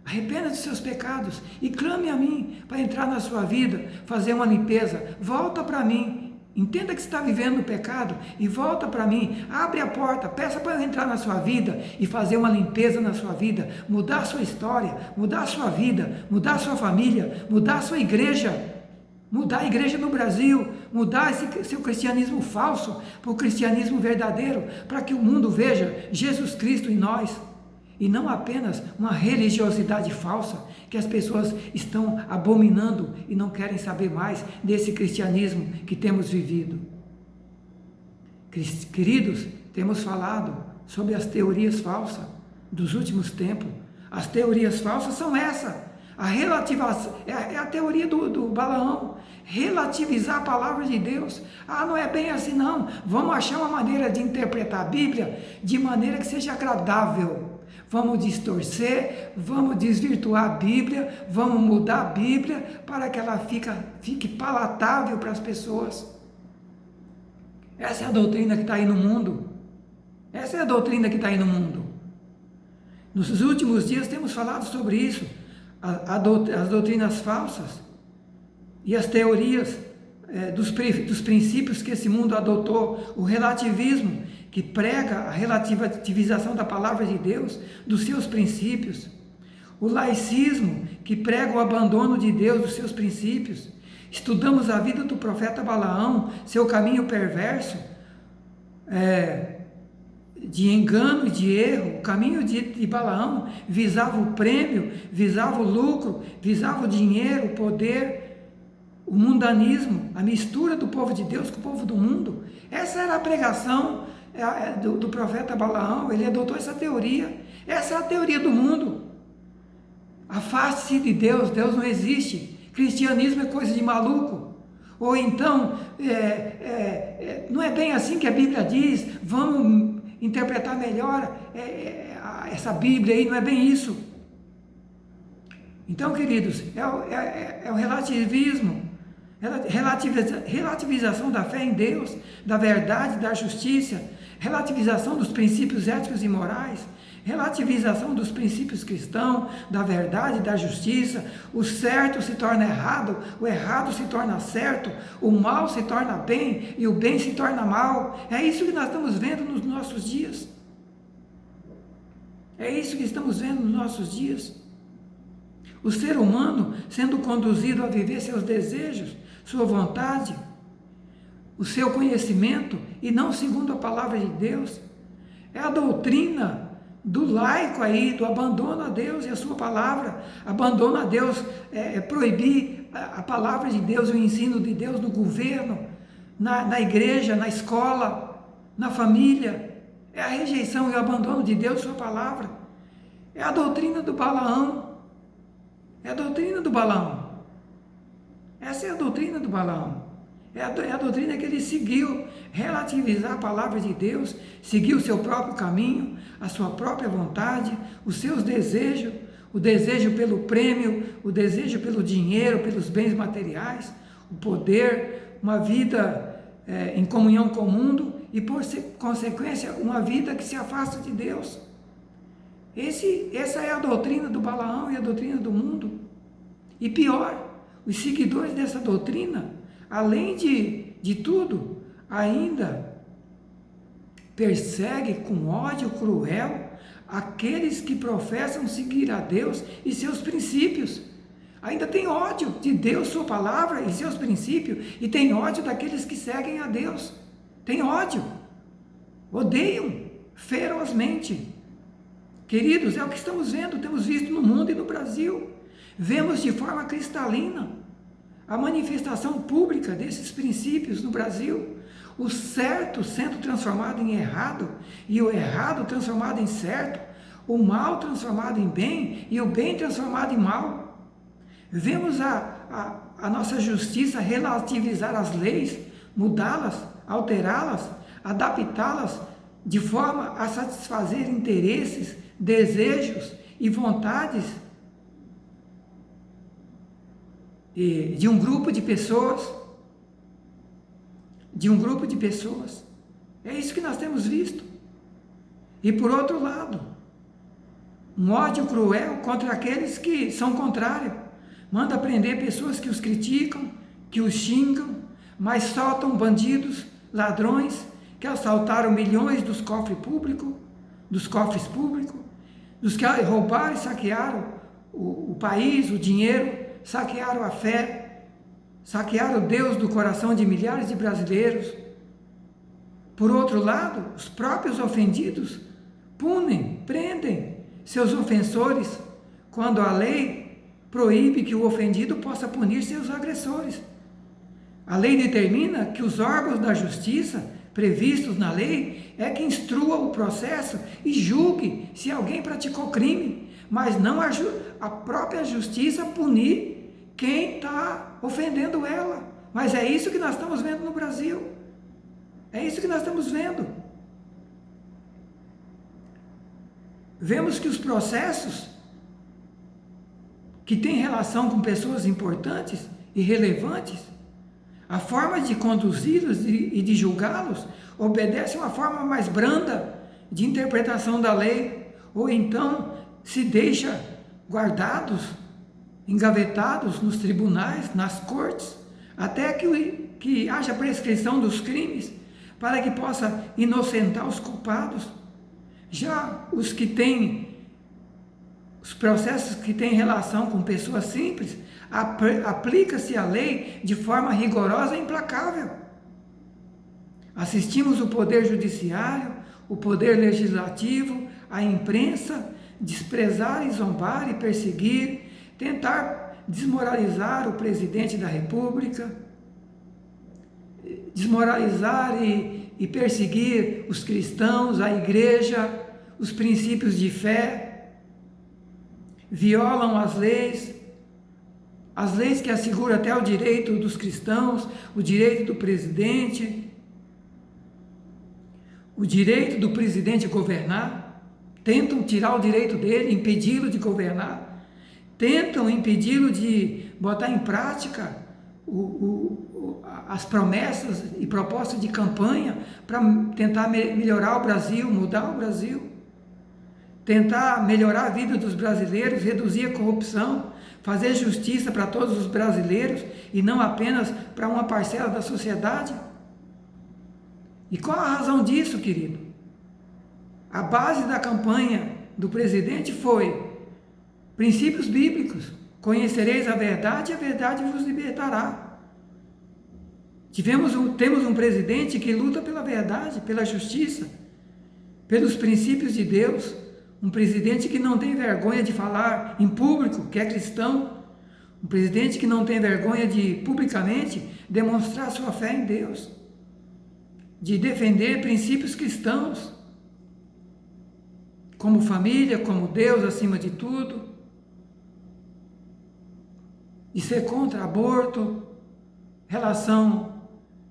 arrependa dos seus pecados e clame a mim para entrar na sua vida, fazer uma limpeza, volta para mim. Entenda que você está vivendo no pecado e volta para mim, abre a porta, peça para eu entrar na sua vida e fazer uma limpeza na sua vida, mudar a sua história, mudar a sua vida, mudar a sua família, mudar a sua igreja, mudar a igreja no Brasil, mudar esse seu cristianismo falso para o cristianismo verdadeiro, para que o mundo veja Jesus Cristo em nós. E não apenas uma religiosidade falsa, que as pessoas estão abominando e não querem saber mais desse cristianismo que temos vivido. Queridos, temos falado sobre as teorias falsas dos últimos tempos. As teorias falsas são essa. É a teoria do Balaão. Relativizar a palavra de Deus. Ah, não é bem assim não. Vamos achar uma maneira de interpretar a Bíblia de maneira que seja agradável. Vamos distorcer, vamos desvirtuar a Bíblia, vamos mudar a Bíblia para que ela fique palatável para as pessoas. Essa é a doutrina que está aí no mundo. Essa é a doutrina que está aí no mundo. Nos últimos dias temos falado sobre isso, as doutrinas falsas e as teorias dos princípios que esse mundo adotou, o relativismo, que prega a relativização da palavra de Deus, dos seus princípios, o laicismo, que prega o abandono de Deus, dos seus princípios. Estudamos a vida do profeta Balaão, seu caminho perverso, de engano e de erro. O caminho de Balaão visava o prêmio, visava o lucro, visava o dinheiro, o poder, o mundanismo, a mistura do povo de Deus com o povo do mundo. Essa era a pregação do profeta Balaão. Ele adotou essa teoria. Essa é a teoria do mundo. Afaste-se de Deus, Deus não existe. Cristianismo é coisa de maluco. Ou então, não é bem assim que a Bíblia diz, vamos interpretar melhor essa Bíblia aí, não é bem isso. Então, queridos, é o relativismo. Relativização da fé em Deus, da verdade, da justiça, relativização dos princípios éticos e morais, relativização dos princípios cristãos, da verdade, da justiça. O certo se torna errado, o errado se torna certo, o mal se torna bem e o bem se torna mal. É isso que nós estamos vendo nos nossos dias. É isso que estamos vendo nos nossos dias. O ser humano sendo conduzido a viver seus desejos, sua vontade, o seu conhecimento e não segundo a palavra de Deus. É a doutrina do laico aí, do abandono a Deus e a sua palavra. Abandono a Deus proibir a palavra de Deus e o ensino de Deus no governo, na igreja, na escola, na família. É a rejeição e o abandono de Deus e sua palavra. É a doutrina do Balaão. É a doutrina do Balaão. Essa é a doutrina do Balaão. É a doutrina que ele seguiu, relativizar a palavra de Deus, seguir o seu próprio caminho, a sua própria vontade, os seus desejos, o desejo pelo prêmio, o desejo pelo dinheiro, pelos bens materiais, o poder, uma vida em comunhão com o mundo e, por consequência, uma vida que se afasta de Deus. Essa é a doutrina do Balaão e a doutrina do mundo. E pior, os seguidores dessa doutrina, além de tudo, ainda persegue com ódio cruel aqueles que professam seguir a Deus e seus princípios. Ainda tem ódio de Deus, sua palavra e seus princípios, e tem ódio daqueles que seguem a Deus. Tem ódio. Odeiam ferozmente. Queridos, é o que estamos vendo, temos visto no mundo e no Brasil. Vemos de forma cristalina a manifestação pública desses princípios no Brasil, o certo sendo transformado em errado, e o errado transformado em certo, o mal transformado em bem, e o bem transformado em mal. Vemos a nossa justiça relativizar as leis, mudá-las, alterá-las, adaptá-las, de forma a satisfazer interesses, desejos e vontades de um grupo de pessoas, É isso que nós temos visto. E por outro lado, um ódio cruel contra aqueles que são contrários. Manda prender pessoas que os criticam, que os xingam, mas soltam bandidos, ladrões, que assaltaram milhões dos cofres públicos, dos que roubaram e saquearam o país, o dinheiro, saquearam a fé, saquearam o Deus do coração de milhares de brasileiros. Por outro lado, os próprios ofendidos punem, prendem seus ofensores, quando a lei proíbe que o ofendido possa punir seus agressores. A lei determina que os órgãos da justiça previstos na lei é que instrua o processo e julgue se alguém praticou crime, mas não a própria justiça punir quem está ofendendo ela. Mas é isso que nós estamos vendo no Brasil. É isso que nós estamos vendo. Vemos que os processos que têm relação com pessoas importantes e relevantes, a forma de conduzi-los e de julgá-los obedece a uma forma mais branda de interpretação da lei, ou então se deixa guardados, engavetados nos tribunais, nas cortes, até que haja prescrição dos crimes, para que possa inocentar os culpados. Já os processos que têm relação com pessoas simples, aplica-se a lei de forma rigorosa e implacável. Assistimos o poder judiciário, o poder legislativo, a imprensa desprezar e zombar e perseguir, tentar desmoralizar o presidente da República, desmoralizar e perseguir os cristãos, a igreja, os princípios de fé, violam as leis que asseguram até o direito dos cristãos, o direito do presidente, governar, tentam tirar o direito dele, impedi-lo de governar, tentam impedi-lo de botar em prática as promessas e propostas de campanha para tentar melhorar o Brasil, mudar o Brasil, tentar melhorar a vida dos brasileiros, reduzir a corrupção, fazer justiça para todos os brasileiros e não apenas para uma parcela da sociedade. E qual a razão disso, querido? A base da campanha do presidente foi princípios bíblicos. Conhecereis a verdade e a verdade vos libertará. Temos um presidente que luta pela verdade, pela justiça, pelos princípios de Deus. Um presidente que não tem vergonha de falar em público que é cristão. Um presidente que não tem vergonha de publicamente demonstrar sua fé em Deus, de defender princípios cristãos, como família, como Deus acima de tudo, de ser contra aborto,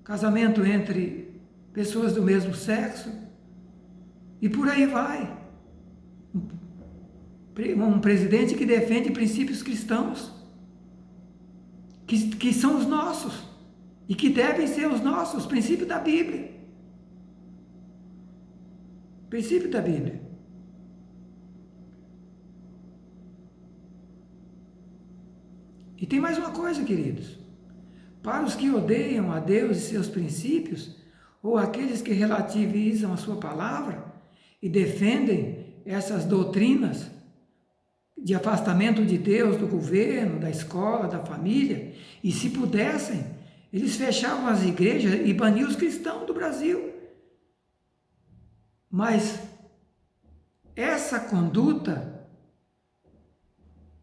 casamento entre pessoas do mesmo sexo, e por aí vai. Um presidente que defende princípios cristãos, que são os nossos, e que devem ser os nossos, princípios da Bíblia. Princípio da Bíblia. E tem mais uma coisa, queridos. Para os que odeiam a Deus e seus princípios, ou aqueles que relativizam a sua palavra e defendem essas doutrinas de afastamento de Deus, do governo, da escola, da família, e se pudessem, eles fechavam as igrejas e baniam os cristãos do Brasil. Mas essa conduta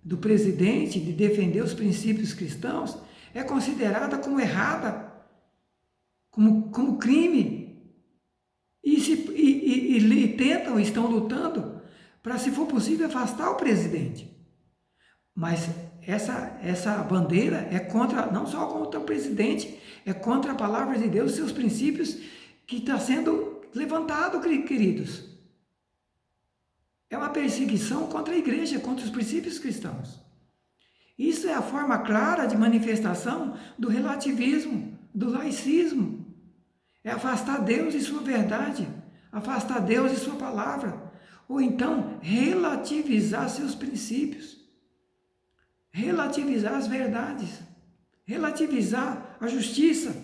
do presidente de defender os princípios cristãos é considerada como errada, como crime. E tentam, estão lutando para, se for possível, afastar o presidente. Mas essa bandeira é contra, não só contra o presidente, é contra a palavra de Deus, seus princípios, que está sendo levantado, queridos. É uma perseguição contra a igreja, contra os princípios cristãos. Isso é a forma clara de manifestação do relativismo, do laicismo. É afastar Deus e sua verdade, afastar Deus e sua palavra, ou então relativizar seus princípios, relativizar as verdades, relativizar a justiça.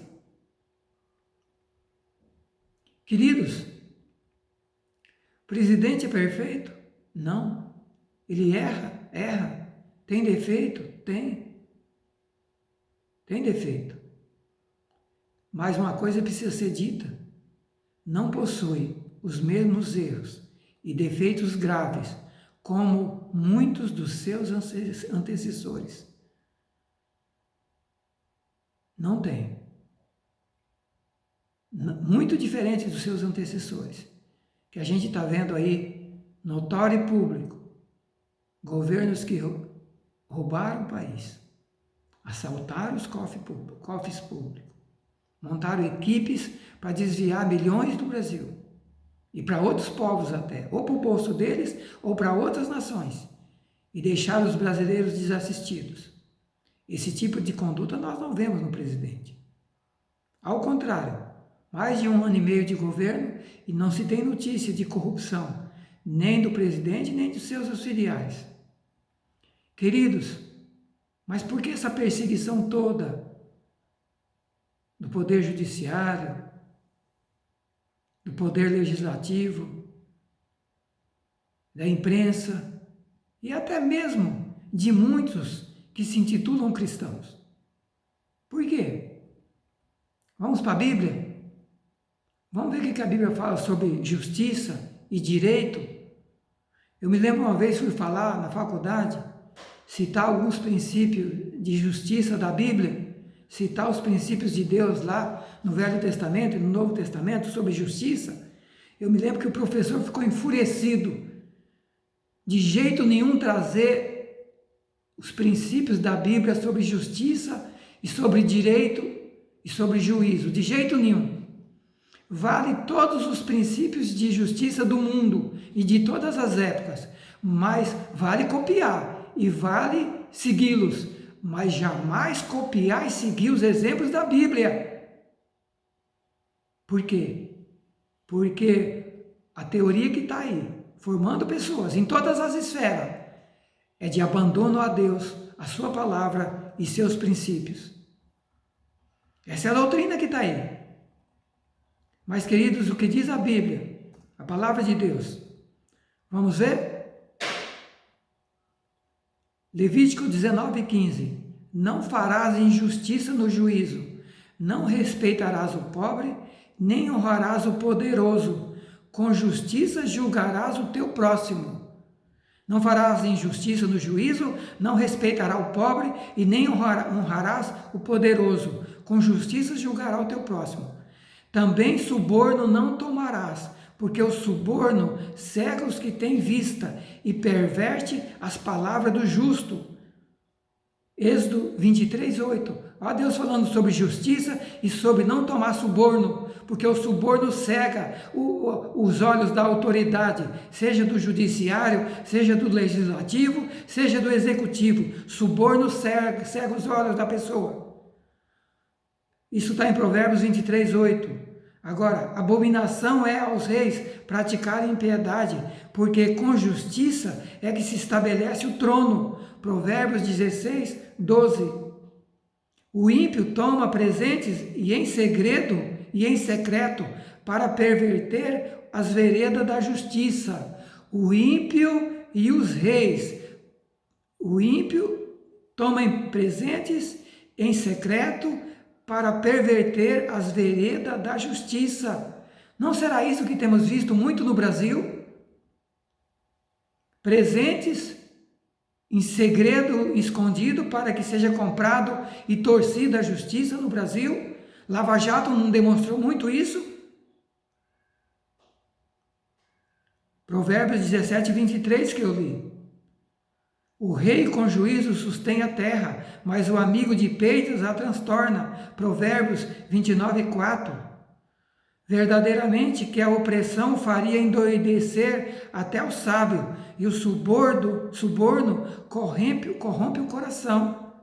Queridos, o presidente é perfeito? Não. Ele erra. Tem defeito? Tem. Tem defeito. Mas uma coisa precisa ser dita: não possui os mesmos erros e defeitos graves como muitos dos seus antecessores. Não tem. Muito diferente dos seus antecessores, que a gente está vendo aí, notório e público, governos que roubaram o país, assaltaram os cofres públicos, montaram equipes para desviar milhões do Brasil e para outros povos até, ou para o bolso deles ou para outras nações, e deixaram os brasileiros desassistidos. Esse tipo de conduta nós não vemos no presidente. Ao contrário, mais de 1 ano e meio de governo e não se tem notícia de corrupção, nem do presidente, nem dos seus auxiliares. Queridos, mas por que essa perseguição toda do poder judiciário, do poder legislativo, da imprensa e até mesmo de muitos que se intitulam cristãos? Por quê? Vamos para a Bíblia? Vamos ver o que a Bíblia fala sobre justiça e direito? Eu me lembro, uma vez fui falar na faculdade, citar alguns princípios de justiça da Bíblia, citar os princípios de Deus lá no Velho Testamento e no Novo Testamento sobre justiça. Eu me lembro que o professor ficou enfurecido, de jeito nenhum trazer os princípios da Bíblia sobre justiça e sobre direito e sobre juízo, de jeito nenhum. Vale todos os princípios de justiça do mundo e de todas as épocas, mas vale copiar e vale segui-los, mas jamais copiar e seguir os exemplos da Bíblia. Por quê? Porque a teoria que está aí, formando pessoas em todas as esferas, é de abandono a Deus, a sua palavra e seus princípios. Essa é a doutrina que está aí. Mas, queridos, o que diz a Bíblia, a palavra de Deus? Vamos ver? Levítico 19:15. Não farás injustiça no juízo, não respeitarás o pobre, nem honrarás o poderoso. Com justiça julgarás o teu próximo. Não farás injustiça no juízo, não respeitarás o pobre e nem honrarás o poderoso. Com justiça julgarás o teu próximo. Também suborno não tomarás, porque o suborno cega os que têm vista e perverte as palavras do justo. Êxodo 23:8. Olha Deus falando sobre justiça e sobre não tomar suborno, porque o suborno cega os olhos da autoridade, seja do judiciário, seja do legislativo, seja do executivo. Suborno cega os olhos da pessoa. Isso está em Provérbios 23:8. Agora, abominação é aos reis praticarem impiedade, porque com justiça é que se estabelece o trono. Provérbios 16:12. O ímpio toma presentes e em segredo e em secreto para perverter as veredas da justiça. O ímpio e os reis. O ímpio toma presentes em secreto para perverter as veredas da justiça. Não será isso que temos visto muito no Brasil? Presentes em segredo escondido para que seja comprado e torcida a justiça no Brasil? Lava Jato não demonstrou muito isso? Provérbios 17, 23 que eu li. O rei com juízo sustém a terra, mas o amigo de peitos a transtorna. Provérbios 29, 4. Verdadeiramente que a opressão faria endoidecer até o sábio, e o suborno corrompe o coração.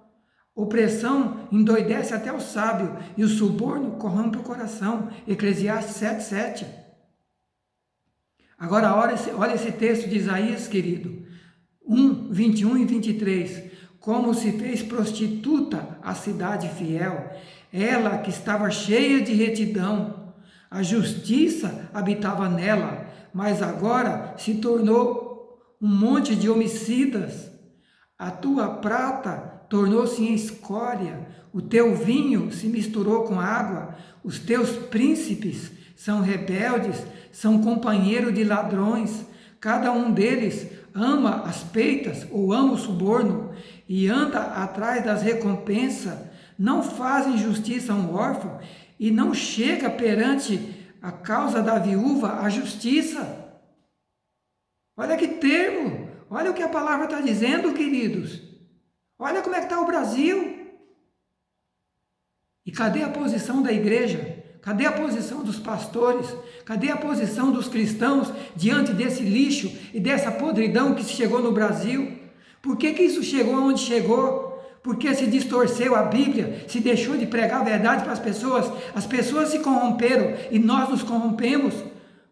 Opressão endoidece até o sábio, e o suborno corrompe o coração. Eclesiastes 7:7. Agora olha esse texto de Isaías, querido. 21 e 23. Como se fez prostituta a cidade fiel, ela que estava cheia de retidão. A justiça habitava nela, mas agora se tornou um monte de homicidas. A tua prata tornou-se em escória, o teu vinho se misturou com água, os teus príncipes são rebeldes, são companheiros de ladrões, cada um deles ama as peitas ou ama o suborno e anda atrás das recompensas, não fazem justiça a um órfão e não chega perante a causa da viúva a justiça. Olha que termo, olha o que a palavra está dizendo, queridos. Olha como é que está o Brasil. E cadê a posição da igreja? Cadê a posição dos pastores? Cadê a posição dos cristãos diante desse lixo e dessa podridão que chegou no Brasil? Por que isso chegou onde chegou? Porque se distorceu a Bíblia, se deixou de pregar a verdade para as pessoas se corromperam e nós nos corrompemos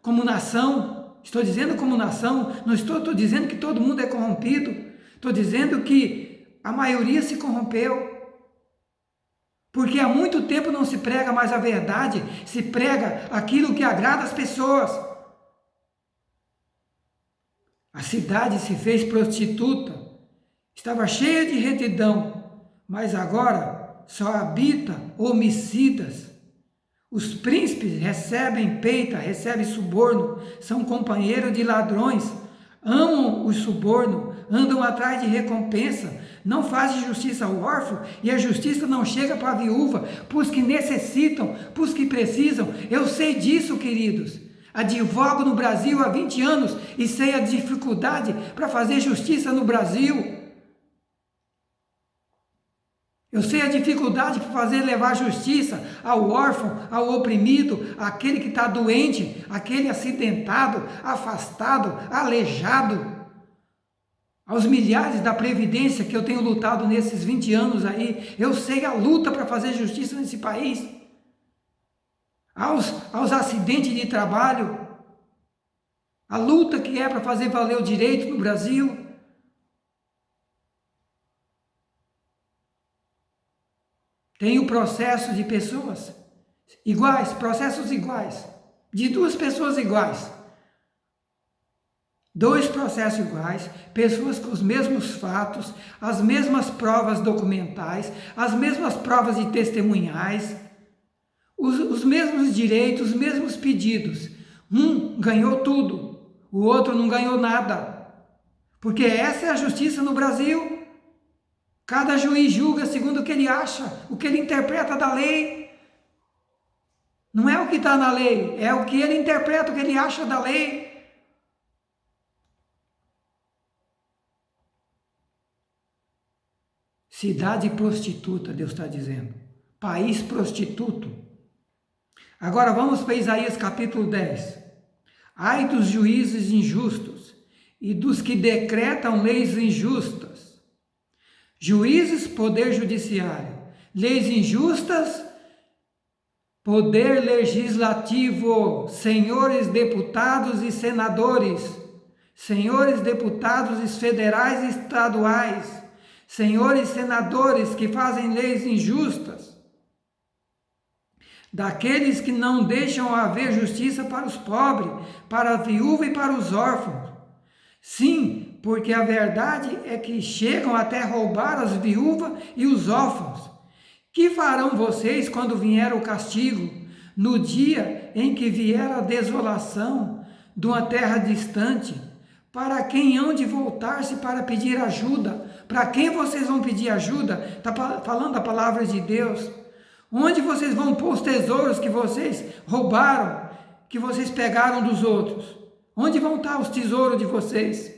como nação. Estou dizendo como nação, não estou dizendo que todo mundo é corrompido, estou dizendo que a maioria se corrompeu. Porque há muito tempo não se prega mais a verdade, se prega aquilo que agrada as pessoas. A cidade se fez prostituta, estava cheia de retidão, mas agora só habita homicidas. Os príncipes recebem peita, recebem suborno, são companheiros de ladrões, amam o suborno, andam atrás de recompensa, não fazem justiça ao órfão e a justiça não chega para a viúva, para os que necessitam, para os que precisam. Eu sei disso, queridos. Advogo no Brasil há 20 anos e sei a dificuldade para fazer justiça no Brasil. Eu sei a dificuldade para fazer levar justiça ao órfão, ao oprimido, àquele que está doente, aquele acidentado, afastado, aleijado. Aos milhares da Previdência que eu tenho lutado nesses 20 anos aí, eu sei a luta para fazer justiça nesse país. Aos acidentes de trabalho, a luta que é para fazer valer o direito no Brasil. Tem o processo de pessoas iguais, processos iguais, de duas pessoas iguais. Dois processos iguais, pessoas com os mesmos fatos, as mesmas provas documentais, as mesmas provas de testemunhais, os mesmos direitos, os mesmos pedidos. Um ganhou tudo, o outro não ganhou nada. Porque essa é a justiça no Brasil. Cada juiz julga segundo o que ele acha, o que ele interpreta da lei. Não é o que está na lei, é o que ele interpreta, o que ele acha da lei. Cidade prostituta, Deus está dizendo. País prostituto. Agora vamos para Isaías capítulo 10. Ai dos juízes injustos e dos que decretam leis injustas. Juízes, poder judiciário. Leis injustas, poder legislativo. Senhores deputados e senadores. Senhores deputados federais e estaduais. Senhores senadores que fazem leis injustas, daqueles que não deixam haver justiça para os pobres, para a viúva e para os órfãos. Sim, porque a verdade é que chegam até roubar as viúvas e os órfãos. Que farão vocês quando vier o castigo, no dia em que vier a desolação de uma terra distante? Para quem hão de voltar-se para pedir ajuda? Para quem vocês vão pedir ajuda? Está falando a palavra de Deus. Onde vocês vão pôr os tesouros que vocês roubaram, que vocês pegaram dos outros? Onde vão estar os tesouros de vocês?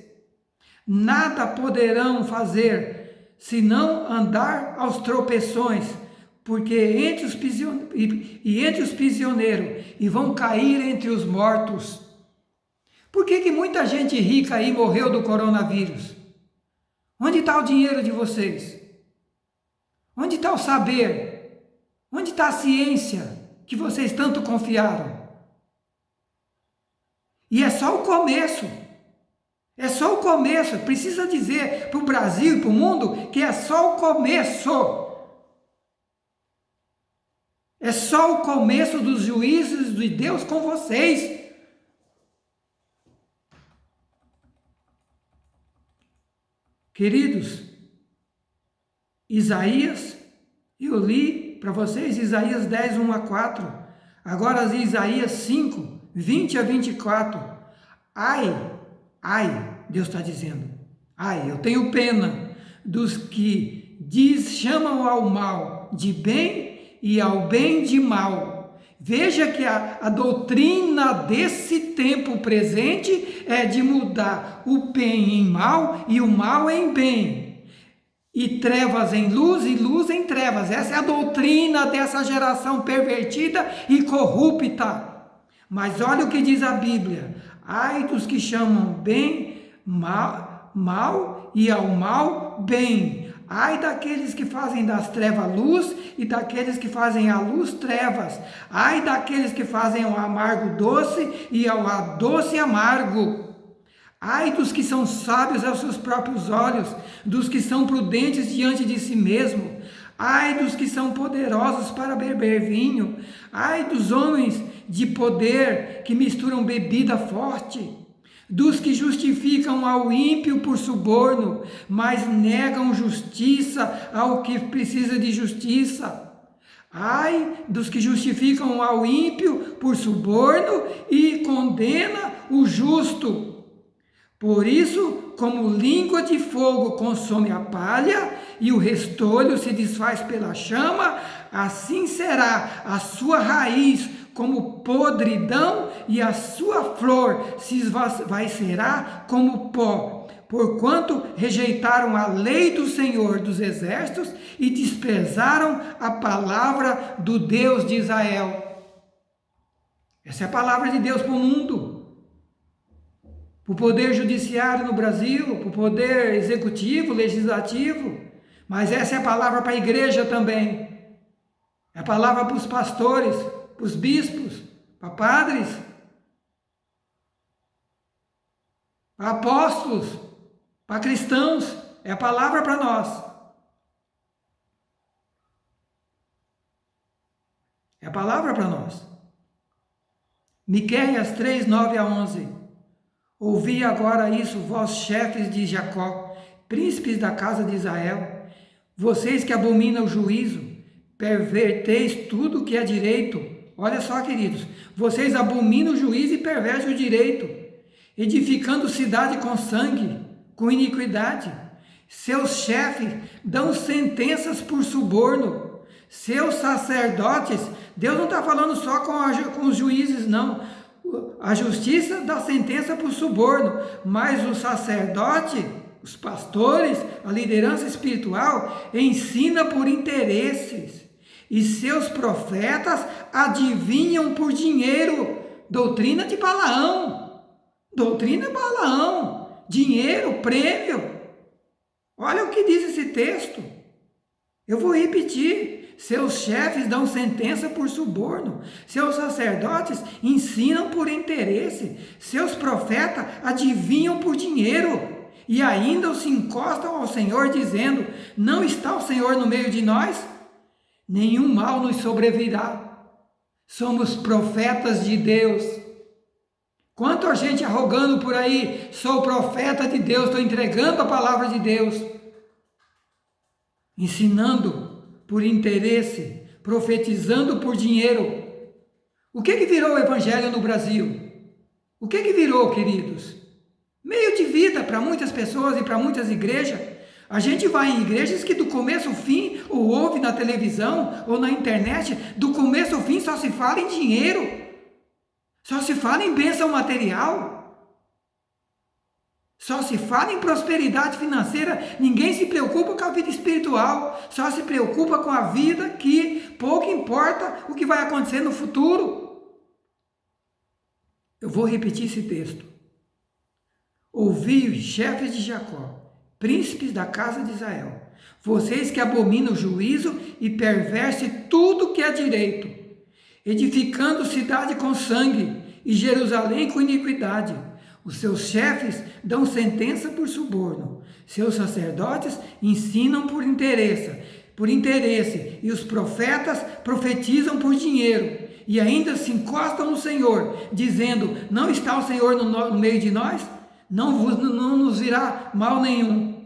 Nada poderão fazer, senão andar aos tropeções, porque entre os prisioneiros, e vão cair entre os mortos. Por que muita gente rica aí morreu do coronavírus? Onde está o dinheiro de vocês? Onde está o saber? Onde está a ciência que vocês tanto confiaram? E é só o começo. É só o começo. Precisa dizer para o Brasil e para o mundo que é só o começo. É só o começo dos juízos de Deus com vocês. Queridos, Isaías, eu li para vocês Isaías 10, 1 a 4. Agora Isaías 5, 20 a 24. Ai, Deus está dizendo, ai, eu tenho pena dos que chamam ao mal de bem e ao bem de mal. Veja que a doutrina desse tempo presente é de mudar o bem em mal e o mal em bem. E trevas em luz e luz em trevas. Essa é a doutrina dessa geração pervertida e corrupta. Mas olha o que diz a Bíblia. Ai dos que chamam bem mal e ao mal bem. Ai daqueles que fazem das trevas luz e daqueles que fazem a luz trevas. Ai daqueles que fazem o amargo doce e ao doce amargo. Ai dos que são sábios aos seus próprios olhos, dos que são prudentes diante de si mesmo. Ai dos que são poderosos para beber vinho. Ai dos homens de poder que misturam bebida forte. Dos que justificam ao ímpio por suborno, mas negam justiça ao que precisa de justiça. Ai dos que justificam ao ímpio por suborno e condena o justo. Por isso, como língua de fogo consome a palha e o restolho se desfaz pela chama, assim será a sua raiz como podridão e a sua flor se esvaecerá como pó, porquanto rejeitaram a lei do Senhor dos Exércitos e desprezaram a palavra do Deus de Israel. Essa é a palavra de Deus para o mundo. Para o poder judiciário no Brasil, para o poder executivo, legislativo, mas essa é a palavra para a igreja também. É a palavra para os pastores, para os bispos, para padres, para apóstolos, para cristãos. É a palavra para nós. É a palavra para nós. Miqueias 3, 9 a 11. Ouvi agora isso, vós chefes de Jacó, príncipes da casa de Israel, vocês que abominam o juízo, perverteis tudo o que é direito. Olha só, queridos, vocês abominam o juízo e pervertem o direito, edificando cidade com sangue, com iniquidade. Seus chefes dão sentenças por suborno. Seus sacerdotes, Deus não está falando só com os juízes, não. A justiça dá sentença por suborno, mas o sacerdote, os pastores, a liderança espiritual, ensina por interesses. E seus profetas adivinham por dinheiro. Doutrina de Balaão. Doutrina de Balaão. Dinheiro, prêmio. Olha o que diz esse texto. Eu vou repetir. Seus chefes dão sentença por suborno. Seus sacerdotes ensinam por interesse. Seus profetas adivinham por dinheiro. E ainda se encostam ao Senhor dizendo: não está o Senhor no meio de nós? Nenhum mal nos sobrevirá. Somos profetas de Deus. Quanta gente arrogando por aí: sou profeta de Deus, estou entregando a palavra de Deus. Ensinando por interesse, profetizando por dinheiro. O que virou o evangelho no Brasil? O que virou, queridos? Meio de para muitas pessoas e para muitas igrejas. A gente vai em igrejas que do começo ao fim, ou ouve na televisão, ou na internet, do começo ao fim só se fala em dinheiro, só se fala em bênção material, só se fala em prosperidade financeira, ninguém se preocupa com a vida espiritual, só se preocupa com a vida que pouco importa o que vai acontecer no futuro. Eu vou repetir esse texto. Ouvi, chefes de Jacó, príncipes da casa de Israel, vocês que abominam o juízo e pervertem tudo que é direito, edificando cidade com sangue e Jerusalém com iniquidade. Os seus chefes dão sentença por suborno, seus sacerdotes ensinam por interesse, e os profetas profetizam por dinheiro, e ainda se encostam no Senhor, dizendo: não está o Senhor no meio de nós? Não nos virá mal nenhum.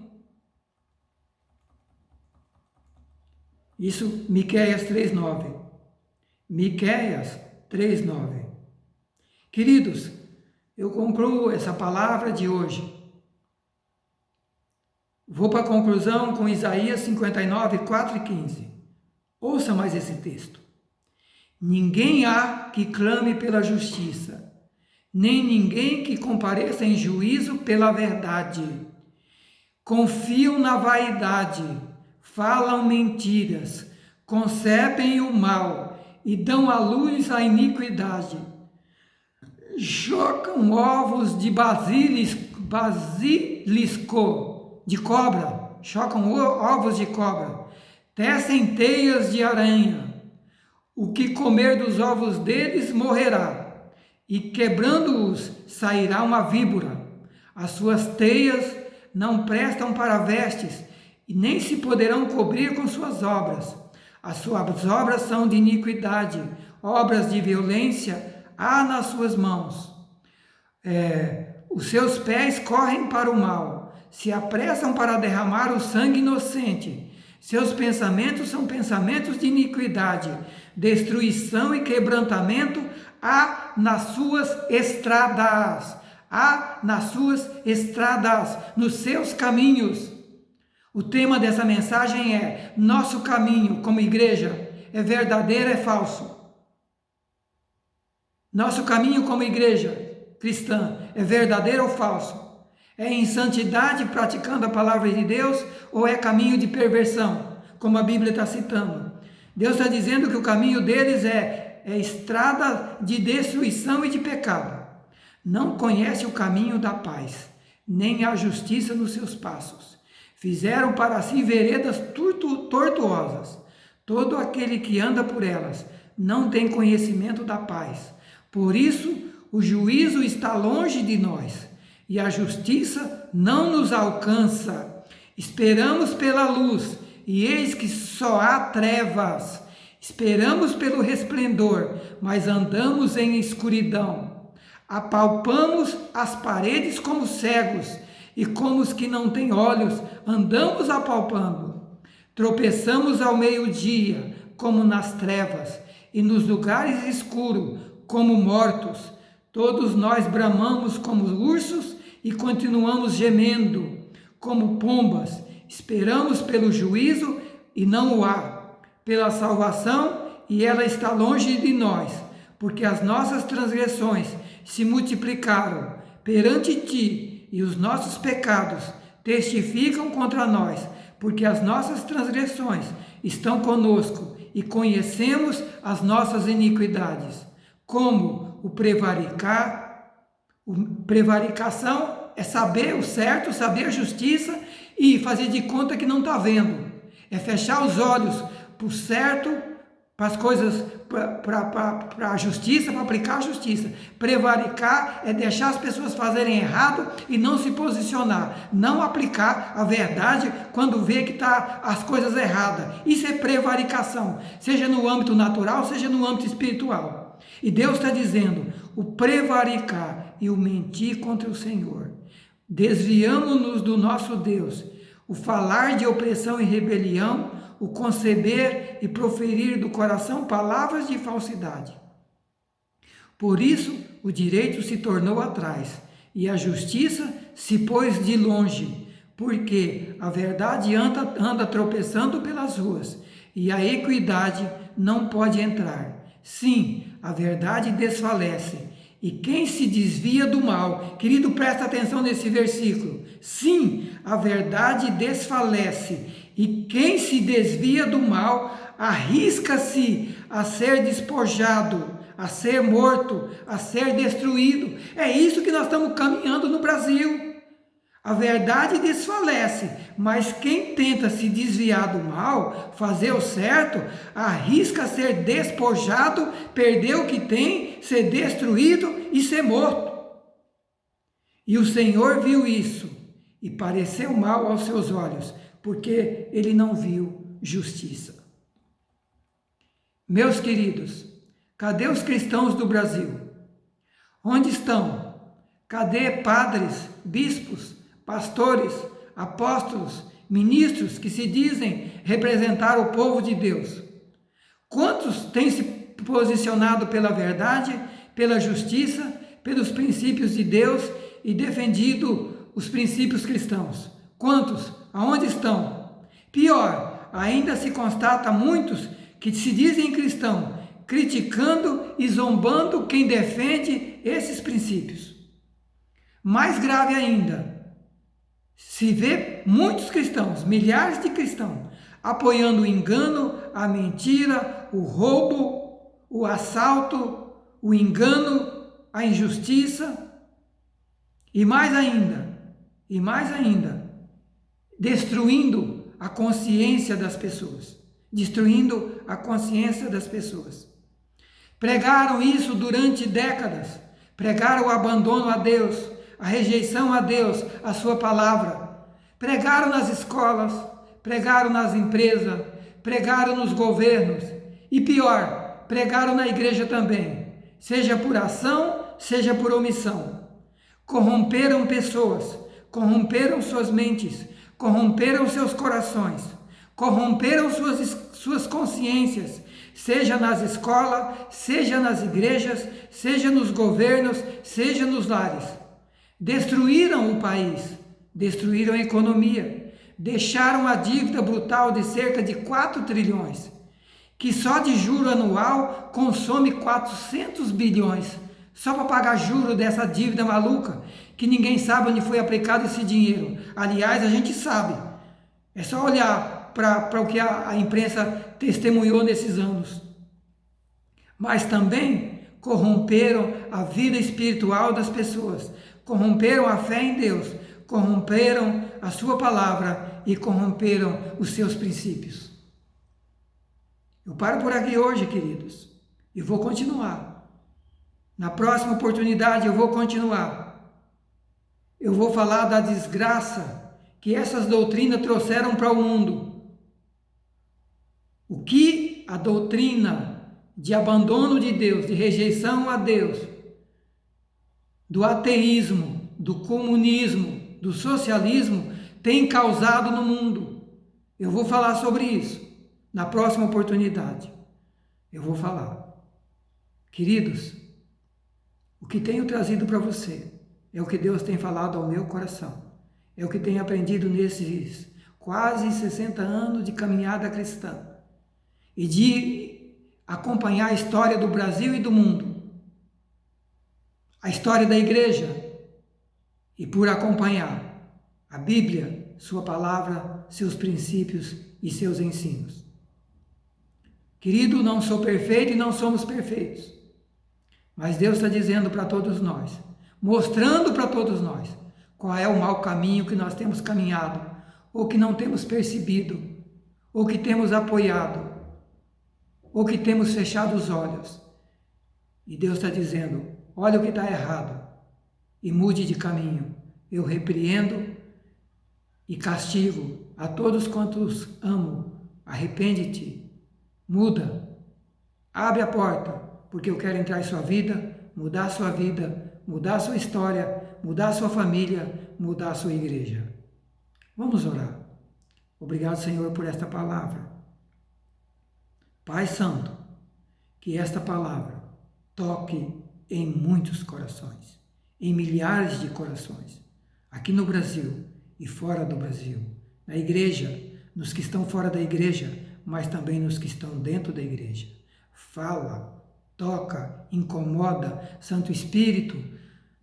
Isso, Miqueias 3:9. Miqueias 3:9. Queridos, eu concluo essa palavra de hoje. Vou para a conclusão com Isaías 59, 4 e 15. Ouça mais esse texto. Ninguém há que clame pela justiça, nem ninguém que compareça em juízo pela verdade. Confiam na vaidade, falam mentiras, concebem o mal e dão à luz a iniquidade. Chocam ovos de basilisco, de cobra, chocam ovos de cobra, tecem teias de aranha. O que comer dos ovos deles morrerá, e quebrando-os sairá uma víbora. As suas teias não prestam para vestes, e nem se poderão cobrir com suas obras. As suas obras são de iniquidade, obras de violência há nas suas mãos. Os seus pés correm para o mal, se apressam para derramar o sangue inocente. Seus pensamentos são pensamentos de iniquidade, destruição e quebrantamento há nas suas estradas, nos seus caminhos. O tema dessa mensagem é: nosso caminho como igreja é verdadeiro, é falso? Nosso caminho como igreja cristã é verdadeiro ou falso? É em santidade, praticando a palavra de Deus, ou é caminho de perversão, como a Bíblia está citando? Deus está dizendo que o caminho deles é estrada de destruição e de pecado. Não conhece o caminho da paz, nem a justiça nos seus passos. Fizeram para si veredas tortuosas. Todo aquele que anda por elas não tem conhecimento da paz. Por isso, o juízo está longe de nós, e a justiça não nos alcança. Esperamos pela luz, e eis que só há trevas. Esperamos pelo resplendor, mas andamos em escuridão. Apalpamos as paredes como cegos, e como os que não têm olhos, andamos apalpando. Tropeçamos ao meio-dia, como nas trevas, e nos lugares escuros, como mortos. Todos nós bramamos como ursos, e continuamos gemendo como pombas. Esperamos pelo juízo e não o há, pela salvação e ela está longe de nós, porque as nossas transgressões se multiplicaram perante ti e os nossos pecados testificam contra nós, porque as nossas transgressões estão conosco e conhecemos as nossas iniquidades. Como o prevaricação é saber o certo, saber a justiça e fazer de conta que não está vendo. É fechar os olhos para o certo, para as coisas, para a justiça, para aplicar a justiça. Prevaricar é deixar as pessoas fazerem errado e não se posicionar, não aplicar a verdade quando vê que está as coisas erradas. Isso é prevaricação, seja no âmbito natural, seja no âmbito espiritual. E Deus está dizendo: o prevaricar e o mentir contra o Senhor. Desviamos-nos do nosso Deus, o falar de opressão e rebelião, o conceber e proferir do coração palavras de falsidade. Por isso, o direito se tornou atrás, e a justiça se pôs de longe, porque a verdade anda tropeçando pelas ruas, e a equidade não pode entrar. Sim, a verdade desfalece, e quem se desvia do mal, querido, presta atenção nesse versículo. Sim, a verdade desfalece, e quem se desvia do mal arrisca-se a ser despojado, a ser morto, a ser destruído. É isso que nós estamos caminhando no Brasil. A verdade desfalece, mas quem tenta se desviar do mal, fazer o certo, arrisca ser despojado, perder o que tem, ser destruído e ser morto. E o Senhor viu isso e pareceu mal aos seus olhos, porque ele não viu justiça. Meus queridos, cadê os cristãos do Brasil? Onde estão? Cadê padres, bispos, pastores, apóstolos, ministros que se dizem representar o povo de Deus? Quantos têm se posicionado pela verdade, pela justiça, pelos princípios de Deus e defendido os princípios cristãos? Quantos? Aonde estão? Pior, ainda se constata muitos que se dizem cristãos, criticando e zombando quem defende esses princípios. Mais grave ainda, se vê muitos cristãos, milhares de cristãos, apoiando o engano, a mentira, o roubo, o assalto, o engano, a injustiça e mais ainda, destruindo a consciência das pessoas. Pregaram isso durante décadas, pregaram o abandono a Deus, a rejeição a Deus, a sua palavra. Pregaram nas escolas, pregaram nas empresas, pregaram nos governos e pior, pregaram na igreja também, seja por ação, seja por omissão. Corromperam pessoas, corromperam suas mentes, corromperam seus corações, corromperam suas consciências, seja nas escolas, seja nas igrejas, seja nos governos, seja nos lares. Destruíram o país, destruíram a economia, deixaram a dívida brutal de cerca de 4 trilhões, que só de juro anual consome 400 bilhões, só para pagar juro dessa dívida maluca, que ninguém sabe onde foi aplicado esse dinheiro. Aliás, a gente sabe, é só olhar para o que a imprensa testemunhou nesses anos. Mas também corromperam a vida espiritual das pessoas, corromperam a fé em Deus, corromperam a sua palavra e corromperam os seus princípios. Eu paro por aqui hoje, queridos, e vou continuar. Na próxima oportunidade eu vou continuar. Eu vou falar da desgraça que essas doutrinas trouxeram para o mundo. O que a doutrina de abandono de Deus, de rejeição a Deus, do ateísmo, do comunismo, do socialismo tem causado no mundo. Eu vou falar sobre isso na próxima oportunidade. Eu vou falar. Queridos, o que tenho trazido para você é o que Deus tem falado ao meu coração. É o que tenho aprendido nesses quase 60 anos de caminhada cristã e de acompanhar a história do Brasil e do mundo, a história da igreja, e por acompanhar a Bíblia, sua palavra, seus princípios e seus ensinos. Querido, não sou perfeito e não somos perfeitos, mas Deus está dizendo para todos nós, mostrando para todos nós qual é o mau caminho que nós temos caminhado, ou que não temos percebido, ou que temos apoiado, ou que temos fechado os olhos. E Deus está dizendo, olha o que está errado e mude de caminho. Eu repreendo e castigo a todos quantos amo. Arrepende-te, muda, abre a porta, porque eu quero entrar em sua vida, mudar a sua vida, mudar a sua história, mudar a sua família, mudar a sua igreja. Vamos orar. Obrigado, Senhor, por esta palavra. Pai Santo, que esta palavra toque em muitos corações em milhares de corações, aqui no Brasil e fora do Brasil, na igreja, nos que estão fora da igreja, mas também nos que estão dentro da igreja. Fala, toca, incomoda, Santo Espírito.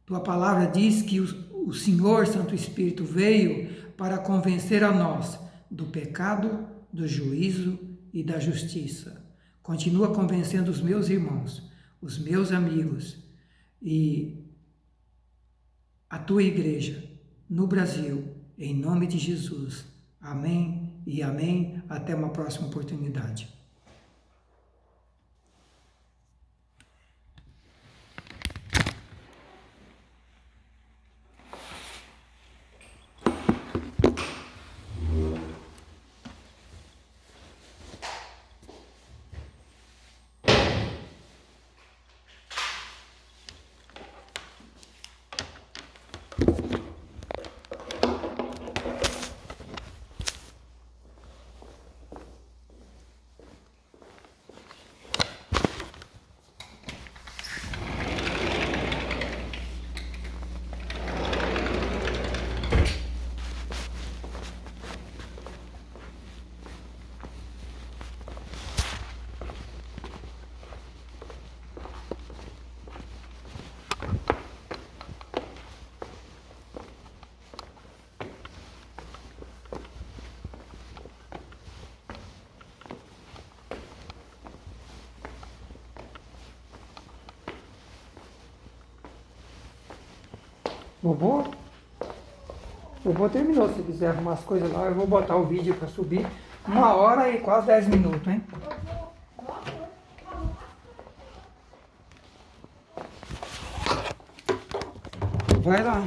Tua palavra diz que o Senhor, Santo Espírito, veio para convencer a nós do pecado, do juízo e da justiça. Continua convencendo os meus irmãos, os meus amigos e a tua igreja no Brasil, em nome de Jesus. Amém e amém. Até uma próxima oportunidade. O vovô terminou. Se quiser arrumar as coisas lá, eu vou botar o vídeo para subir. 1h e quase 10 minutos, hein? Vai lá.